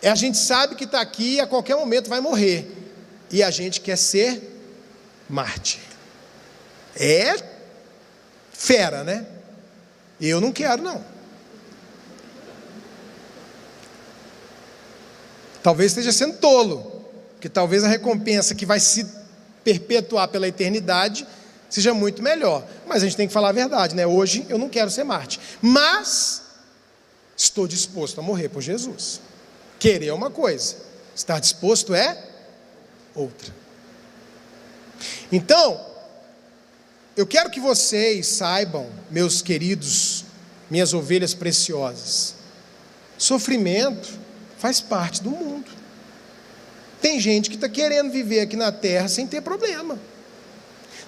a gente sabe que está aqui e a qualquer momento vai morrer, e a gente quer ser mártir. É fera, né? Eu não quero, não. Talvez esteja sendo tolo, porque talvez a recompensa que vai se perpetuar pela eternidade seja muito melhor. Mas a gente tem que falar a verdade, né? Hoje eu não quero ser mártir, mas estou disposto a morrer por Jesus. Querer é uma coisa, estar disposto é outra. Então, eu quero que vocês saibam, meus queridos, minhas ovelhas preciosas, sofrimento faz parte do mundo. Tem gente que está querendo viver aqui na terra sem ter problema.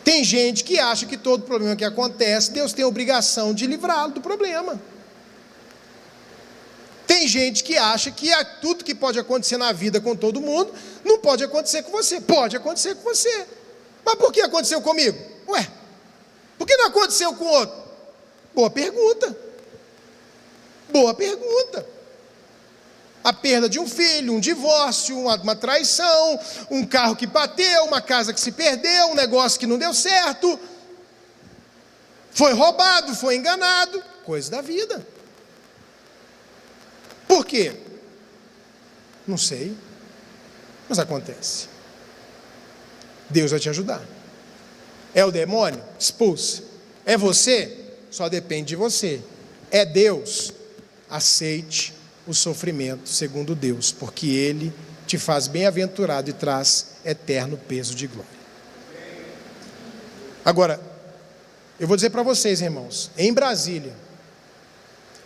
Tem gente que acha que todo problema que acontece, Deus tem a obrigação de livrá-lo do problema. Tem gente que acha que tudo que pode acontecer na vida com todo mundo, não pode acontecer com você. Pode acontecer com você. Mas por que aconteceu comigo? Ué, por que não aconteceu com o outro? Boa pergunta. Boa pergunta. A perda de um filho, um divórcio, uma traição, um carro que bateu, uma casa que se perdeu, um negócio que não deu certo, foi roubado, foi enganado, coisa da vida. Por quê? Não sei, mas acontece. Deus vai te ajudar. É o demônio? Expulsa. É você? Só depende de você. É Deus? Aceite o sofrimento segundo Deus, porque Ele te faz bem-aventurado e traz eterno peso de glória. Agora, eu vou dizer para vocês, irmãos, em Brasília,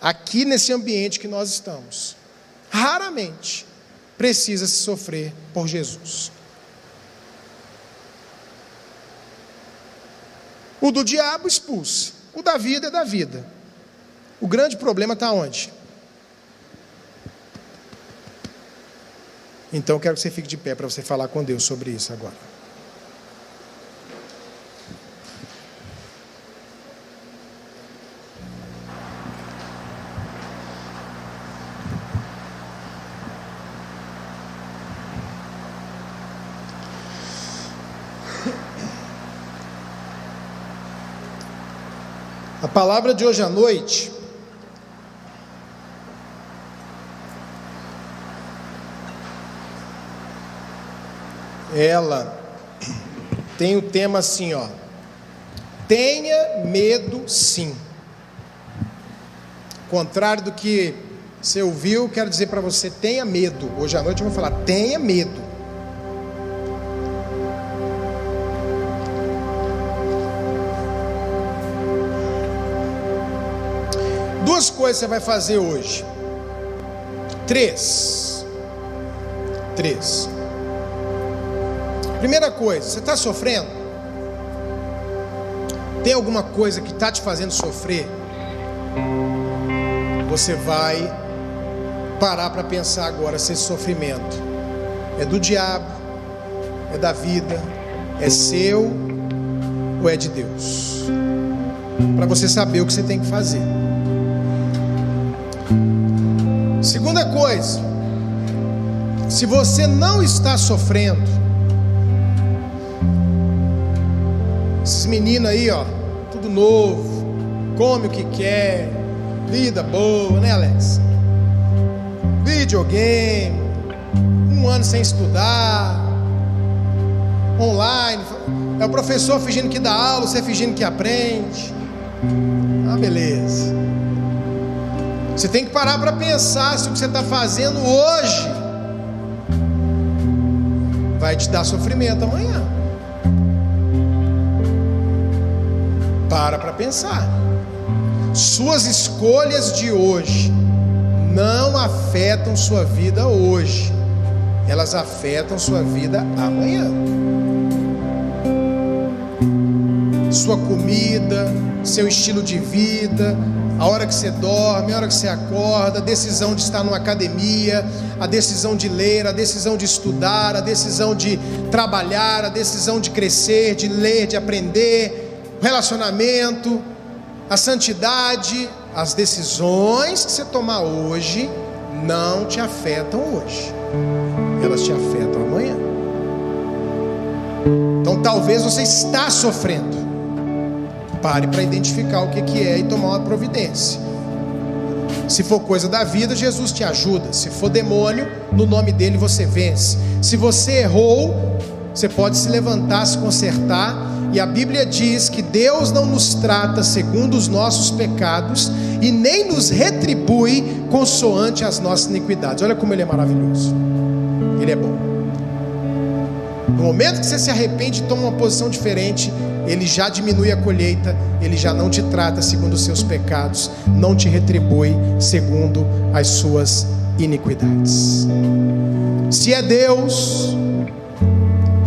aqui nesse ambiente que nós estamos, raramente precisa se sofrer por Jesus. O do diabo expulsa, o da vida é da vida. O grande problema está onde? Então eu quero que você fique de pé para você falar com Deus sobre isso agora. A palavra de hoje à noite ela tem o tema assim, ó: tenha medo sim. Contrário do que você ouviu, quero dizer para você: tenha medo. Hoje à noite eu vou falar: tenha medo. Duas coisas você vai fazer hoje. Três. Primeira coisa, você está sofrendo? Tem alguma coisa que está te fazendo sofrer? Você vai parar para pensar agora se esse sofrimento é do diabo, é da vida, é seu ou é de Deus, para você saber o que você tem que fazer. Segunda coisa, se você não está sofrendo, esses meninos aí, ó, tudo novo, come o que quer, vida boa, né, Alex? Videogame, um ano sem estudar, online, é o professor fingindo que dá aula, você fingindo que aprende. Ah, beleza. Você tem que parar para pensar se o que você está fazendo hoje vai te dar sofrimento amanhã. Para pensar. Suas escolhas de hoje não afetam sua vida hoje, elas afetam sua vida amanhã. sua comida, seu estilo de vida, a hora que você dorme, a hora que você acorda, a decisão de estar numa academia, a decisão de ler, a decisão de estudar, a decisão de trabalhar, a decisão de crescer, de ler, de aprender, o relacionamento, a santidade. As decisões que você tomar hoje não te afetam hoje, elas te afetam amanhã. Então talvez você está sofrendo. Pare para identificar o que é e tomar uma providência. Se for coisa da vida, Jesus te ajuda. Se for demônio, no nome dele você vence. Se você errou, você pode se levantar, se consertar. E a Bíblia diz que Deus não nos trata segundo os nossos pecados e nem nos retribui consoante as nossas iniquidades. Olha como ele é maravilhoso. Ele é bom. No momento que você se arrepende e toma uma posição diferente, ele já diminui a colheita, ele já não te trata segundo os seus pecados, não te retribui segundo as suas iniquidades. Se é Deus,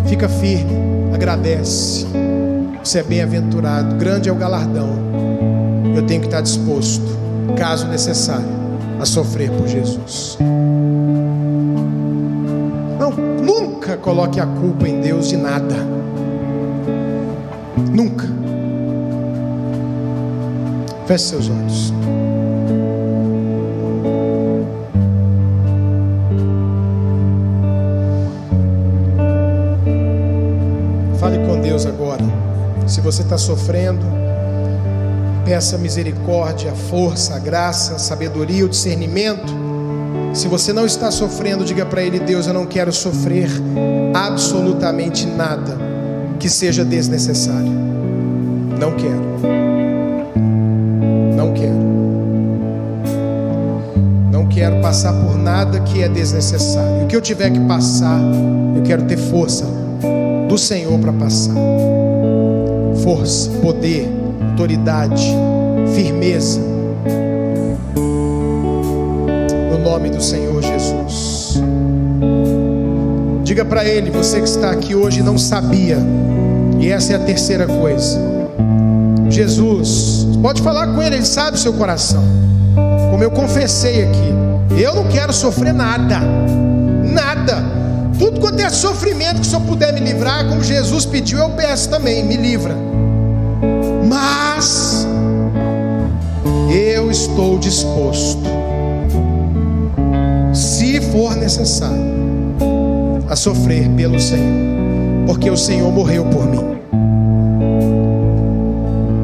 fica firme, agradece. Você é bem-aventurado, grande é o galardão. Eu tenho que estar disposto, caso necessário, a sofrer por Jesus. Nunca coloque a culpa em Deus de nada. Nunca. Feche seus olhos. Fale com Deus agora. Se você está sofrendo, peça misericórdia, a força, a graça, a sabedoria, o discernimento. Se você não está sofrendo, diga para Ele: Deus, eu não quero sofrer absolutamente nada que seja desnecessário. Não quero. Não quero. Não quero passar por nada que é desnecessário. O que eu tiver que passar, eu quero ter força do Senhor para passar. Força, poder, autoridade, firmeza. No nome do Senhor Jesus. Diga para Ele, você que está aqui hoje e não sabia, e essa é a terceira coisa. Jesus, pode falar com Ele, Ele sabe o seu coração. Como eu confessei aqui, eu não quero sofrer nada. Nada. Tudo quanto é sofrimento que o Senhor puder me livrar, como Jesus pediu, eu peço também, me livra. Mas eu estou disposto, se for necessário, a sofrer pelo Senhor, porque o Senhor morreu por mim.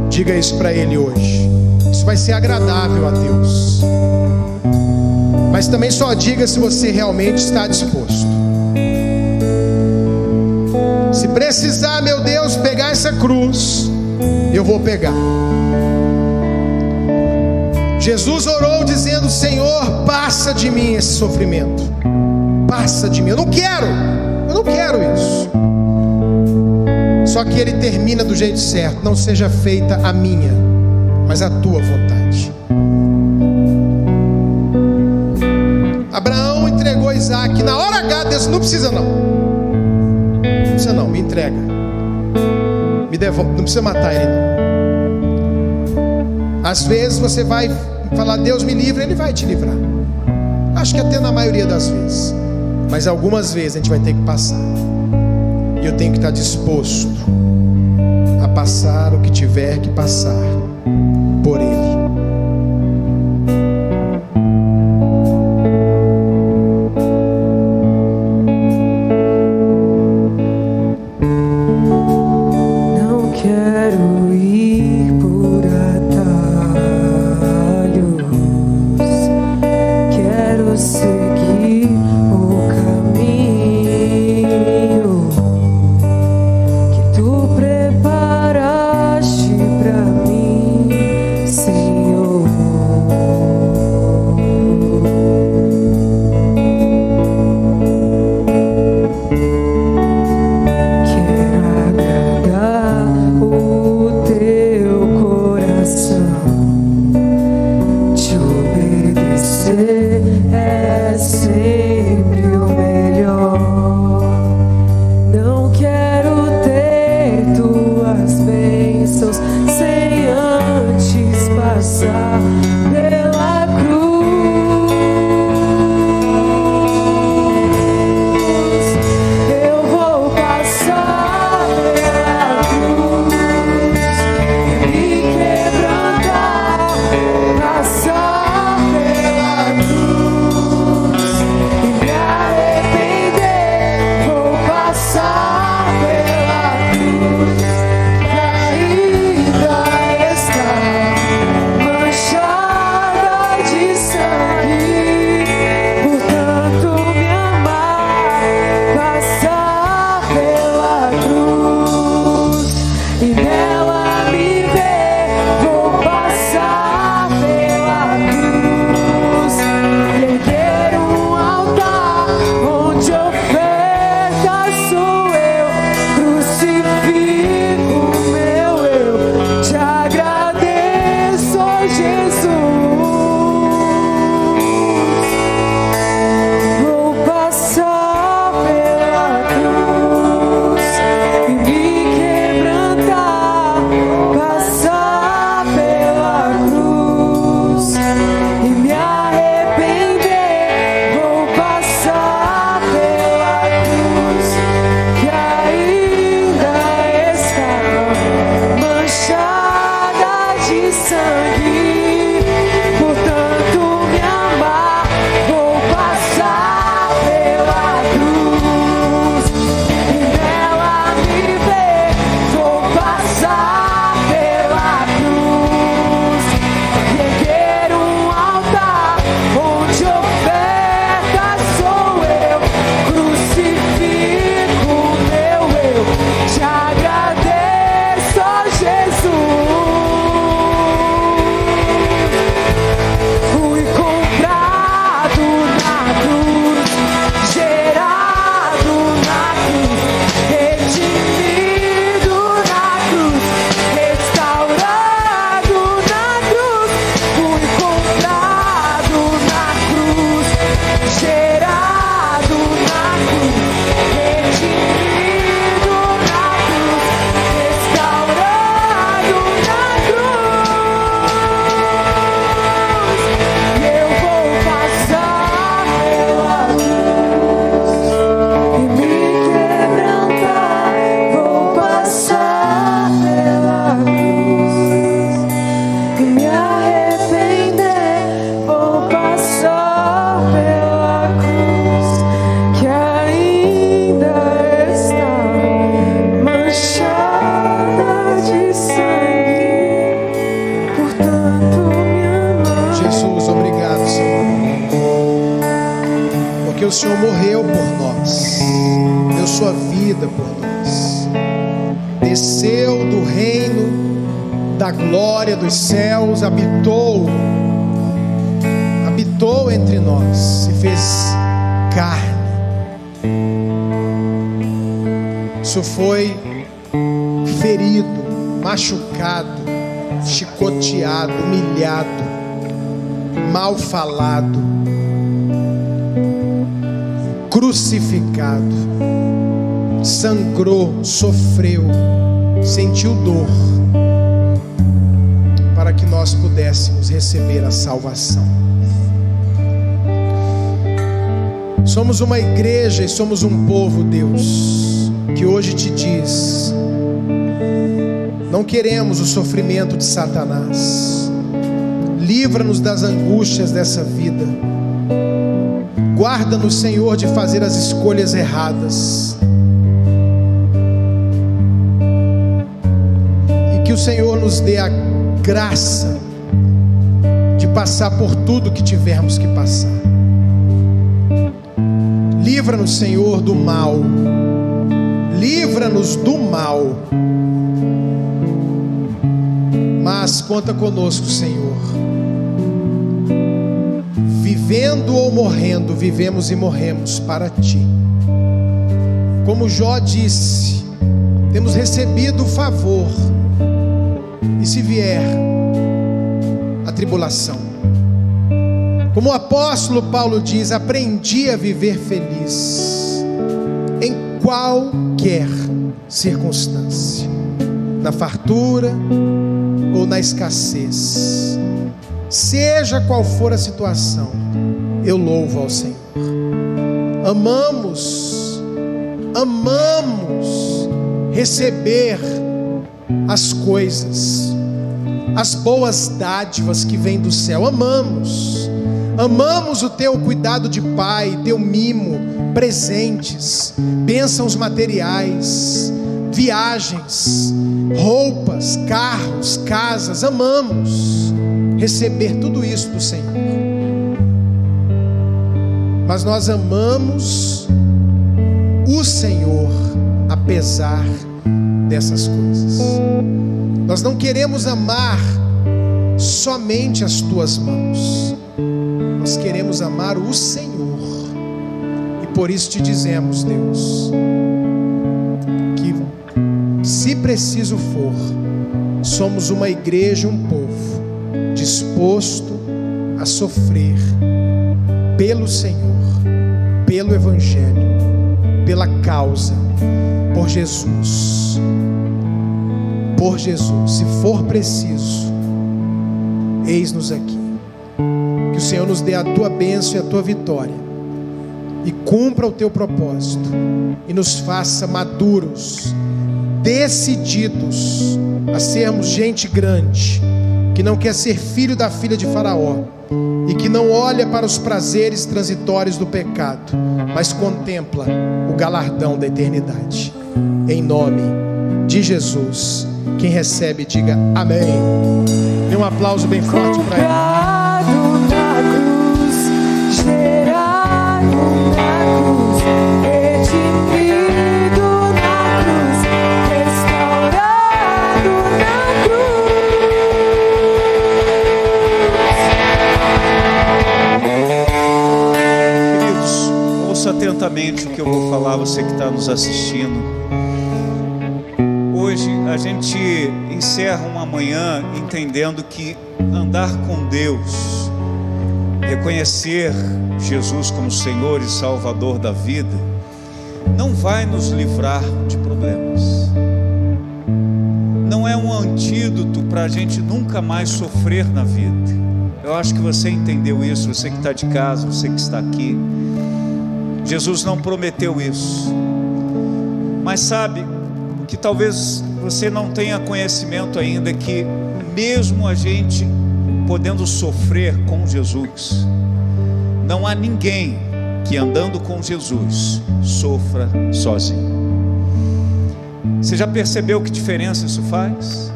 Diga isso para Ele hoje. Isso vai ser agradável a Deus. Mas também só diga se você realmente está disposto. Se precisar, meu Deus, pegar essa cruz, eu vou pegar. Jesus orou dizendo: Senhor, passa de mim esse sofrimento. Passa de mim, eu não quero isso. Só que Ele termina do jeito certo: não seja feita a minha, mas a tua vontade. Abraão entregou Isaac. Na hora H, Deus: não precisa não. Não precisa não, me entrega. Me devolve, não precisa matar ele não. Às vezes você vai falar: Deus me livra, Ele vai te livrar. Acho que até na maioria das vezes. Mas algumas vezes a gente vai ter que passar. E eu tenho que estar disposto a passar o que tiver que passar por Ele. Preparaste pra mim. bênçãos sem antes passar pela cruz. Eu vou passar pela cruz e quebrantar, passar pela cruz e me arrepender. Vou passar pela cruz que ainda está manchada de sangue, portanto me amar, passar pela cruz e nela me ver. Vou passar pela cruz e erguer um altar onde oferta sou eu, crucifico meu eu, te agradeço, Jesus. Vou passar pela cruz e me quebrantar, passar pela cruz e me arrepender. Vou passar pela cruz que ainda está manchada de sangue, portanto me amar. Vou passar pela cruz e nela me ver. Vou passar pela cruz e erguer um altar onde oferta sou eu, crucifico meu eu, te agradeço, Jesus. Fui comprado na cruz, gerado na cruz, redimido na cruz, restaurado na cruz. Fui comprado na cruz, gerado na cruz, redimido na cruz, restaurado na cruz. E eu vou passar pela cruz e me quebrantar. Vou passar pela cruz e me arrepender. Vou passar pela cruz que ainda está manchada de sangue, portanto me amar. Jesus, obrigado, Senhor, porque o Senhor morreu por nós, deu sua vida por nós, desceu do reino da glória dos céus, habitou entre nós, se fez carne. O Senhor foi ferido, machucado, chicoteado, humilhado, mal falado, crucificado, sangrou, sofreu, sentiu dor, para que nós pudéssemos receber a salvação. Somos uma igreja e somos um povo, Deus, que hoje te diz: não queremos o sofrimento de Satanás, livra-nos das angústias dessa vida, guarda-nos, Senhor, de fazer as escolhas erradas, e que o Senhor nos dê a graça de passar por tudo que tivermos que passar. Livra-nos, Senhor, do mal, livra-nos do mal, mas conta conosco, Senhor. Vivendo ou morrendo, vivemos e morremos para Ti. Como Jó disse, temos recebido o favor, e se vier a tribulação, como o apóstolo Paulo diz, aprendi a viver feliz em qualquer circunstância. na fartura ou na escassez. Seja qual for a situação, eu louvo ao Senhor. Amamos receber as coisas, as boas dádivas que vêm do céu. Amamos o teu cuidado de pai, teu mimo, presentes, bênçãos materiais, viagens, roupas, carros, casas. Amamos receber tudo isso do Senhor. Mas nós amamos o Senhor apesar dessas coisas. Nós não queremos amar somente as tuas mãos, nós queremos amar o Senhor. E por isso te dizemos, Deus, que se preciso for, somos uma igreja, um povo disposto a sofrer pelo Senhor, pelo Evangelho, pela causa, por Jesus. Por Jesus, se for preciso, eis-nos aqui. Que o Senhor nos dê a tua bênção e a tua vitória, e cumpra o teu propósito, e nos faça maduros, decididos a sermos gente grande, que não quer ser filho da filha de Faraó, e que não olha para os prazeres transitórios do pecado, mas contempla o galardão da eternidade. Em nome de Jesus. Quem recebe, diga amém. Dê um aplauso bem forte para ele. Na cruz, gerado na cruz, redimido na cruz, restaurado na cruz. Queridos, ouça atentamente o que eu vou falar, você que está nos assistindo. Hoje a gente encerra uma manhã entendendo que andar com Deus, reconhecer Jesus como Senhor e Salvador da vida, não vai nos livrar de problemas. Não é um antídoto para a gente nunca mais sofrer na vida. Eu acho que você entendeu isso, você que está de casa, você que está aqui. Jesus não prometeu isso. Mas sabe, que talvez você não tenha conhecimento ainda, que mesmo a gente podendo sofrer com Jesus, não há ninguém que andando com Jesus sofra sozinho. Você já percebeu que diferença isso faz?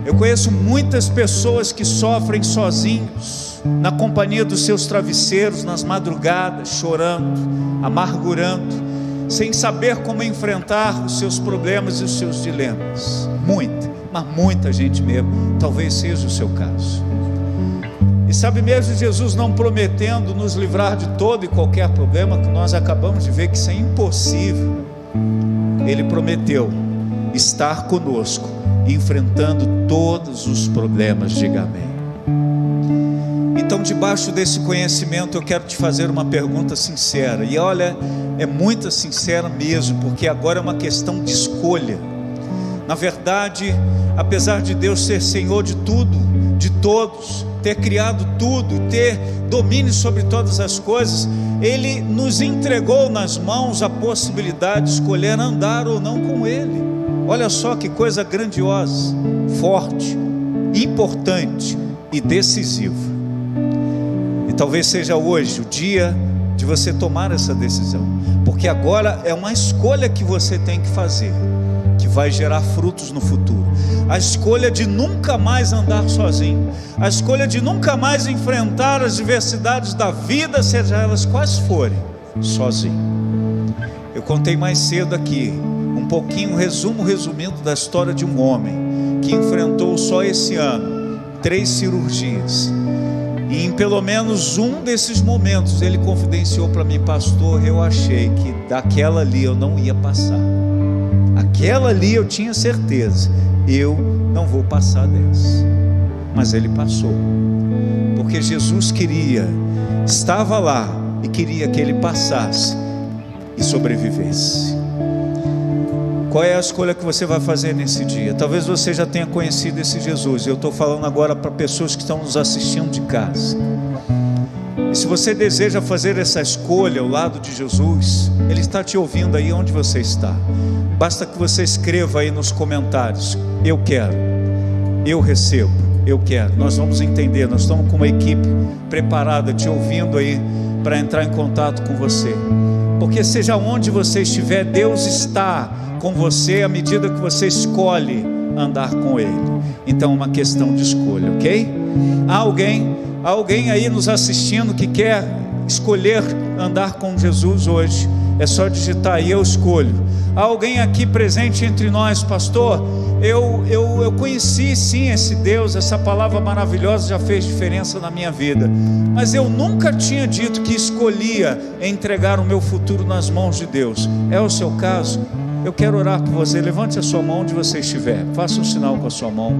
Eu conheço muitas pessoas que sofrem sozinhos, na companhia dos seus travesseiros, nas madrugadas, chorando, amargurando, sem saber como enfrentar os seus problemas e os seus dilemas. Mas muita gente mesmo. Talvez seja o seu caso. E sabe, mesmo Jesus não prometendo nos livrar de todo e qualquer problema, que nós acabamos de ver que isso é impossível, Ele prometeu estar conosco, enfrentando todos os problemas. Diga amém. Então, debaixo desse conhecimento, eu quero te fazer uma pergunta sincera. E olha, é muito sincera mesmo, porque agora é uma questão de escolha. Na verdade, apesar de Deus ser Senhor de tudo, de todos, ter criado tudo, ter domínio sobre todas as coisas, Ele nos entregou nas mãos a possibilidade de escolher andar ou não com Ele. Olha só que coisa grandiosa, forte, importante e decisiva. E talvez seja hoje o dia de você tomar essa decisão, porque agora é uma escolha que você tem que fazer, que vai gerar frutos no futuro. A escolha de nunca mais andar sozinho, a escolha de nunca mais enfrentar as diversidades da vida, seja elas quais forem, sozinho. Eu contei mais cedo aqui um pouquinho, resumindo da história de um homem que enfrentou só esse ano 3 cirurgias. E em pelo menos um desses momentos ele confidenciou para mim: pastor, eu achei que daquela ali eu não ia passar. Aquela ali eu tinha certeza, eu não vou passar dessa. Mas ele passou, porque Jesus estava lá e queria que ele passasse e sobrevivesse. Qual é a escolha que você vai fazer nesse dia? Talvez você já tenha conhecido esse Jesus. Eu estou falando agora para pessoas que estão nos assistindo de casa. E se você deseja fazer essa escolha ao lado de Jesus, Ele está te ouvindo aí onde você está. Basta que você escreva aí nos comentários: eu quero, eu recebo, eu quero. Nós vamos entender, nós estamos com uma equipe preparada te ouvindo aí para entrar em contato com você. Porque seja onde você estiver, Deus está com você à medida que você escolhe andar com Ele. Então é uma questão de escolha, ok? Há alguém aí nos assistindo que quer escolher andar com Jesus hoje? É só digitar aí: eu escolho. Há alguém aqui presente entre nós: pastor, eu conheci sim esse Deus, essa palavra maravilhosa já fez diferença na minha vida, mas eu nunca tinha dito que escolhia entregar o meu futuro nas mãos de Deus. É o seu caso? Eu quero orar por você. Levante a sua mão onde você estiver, faça um sinal com a sua mão.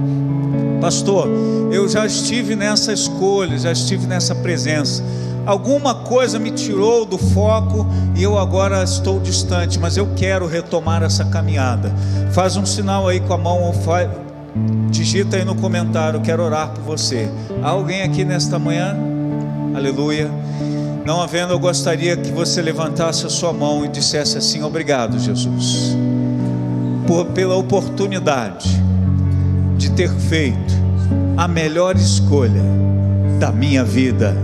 Pastor, eu já estive nessa escolha, já estive nessa presença. Alguma coisa me tirou do foco e eu agora estou distante, mas eu quero retomar essa caminhada. Faz um sinal aí com a mão, ou digita aí no comentário: quero orar por você. Há alguém aqui nesta manhã? Aleluia. Não havendo, eu gostaria que você levantasse a sua mão e dissesse assim: obrigado, Jesus, pela oportunidade de ter feito a melhor escolha da minha vida,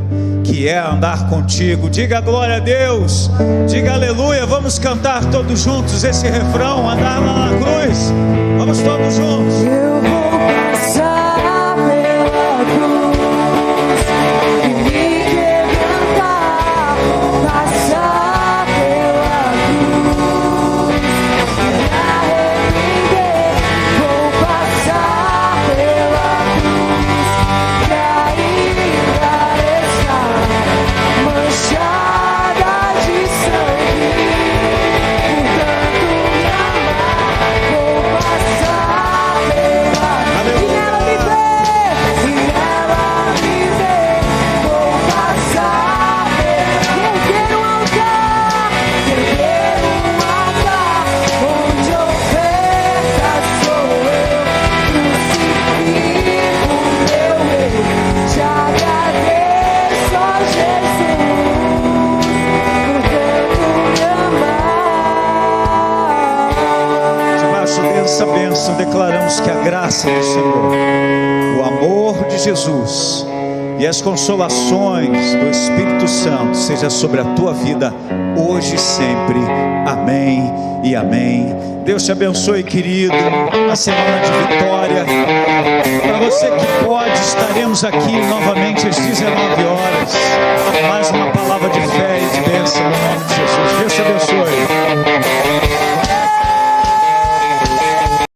que é andar contigo. Diga glória a Deus, diga aleluia. Vamos cantar todos juntos esse refrão: andar lá na cruz. Vamos todos juntos. Eu vou passar pela cruz e me quebrantar, passar pela cruz e me arrepender. Vou passar pela cruz pra livrar essa manchada de sangue, por tanto me amar. Vou passar pela cruz e ela me vê, vou passar pela. Eu quero um altar, onde a oferta sou eu, crucifico meu eu, te agradeço, ó Jesus, por tanto me amar. Debaixo dessa bênção declaramos que a graça do Senhor, o amor de Jesus e as consolações do Espírito Santo seja sobre a tua vida hoje e sempre. Amém e amém. Deus te abençoe, querido. A semana de vitória. Para você que pode, estaremos aqui novamente às 19 horas. Mais uma palavra de fé e de bênção no nome de Jesus. Deus te abençoe.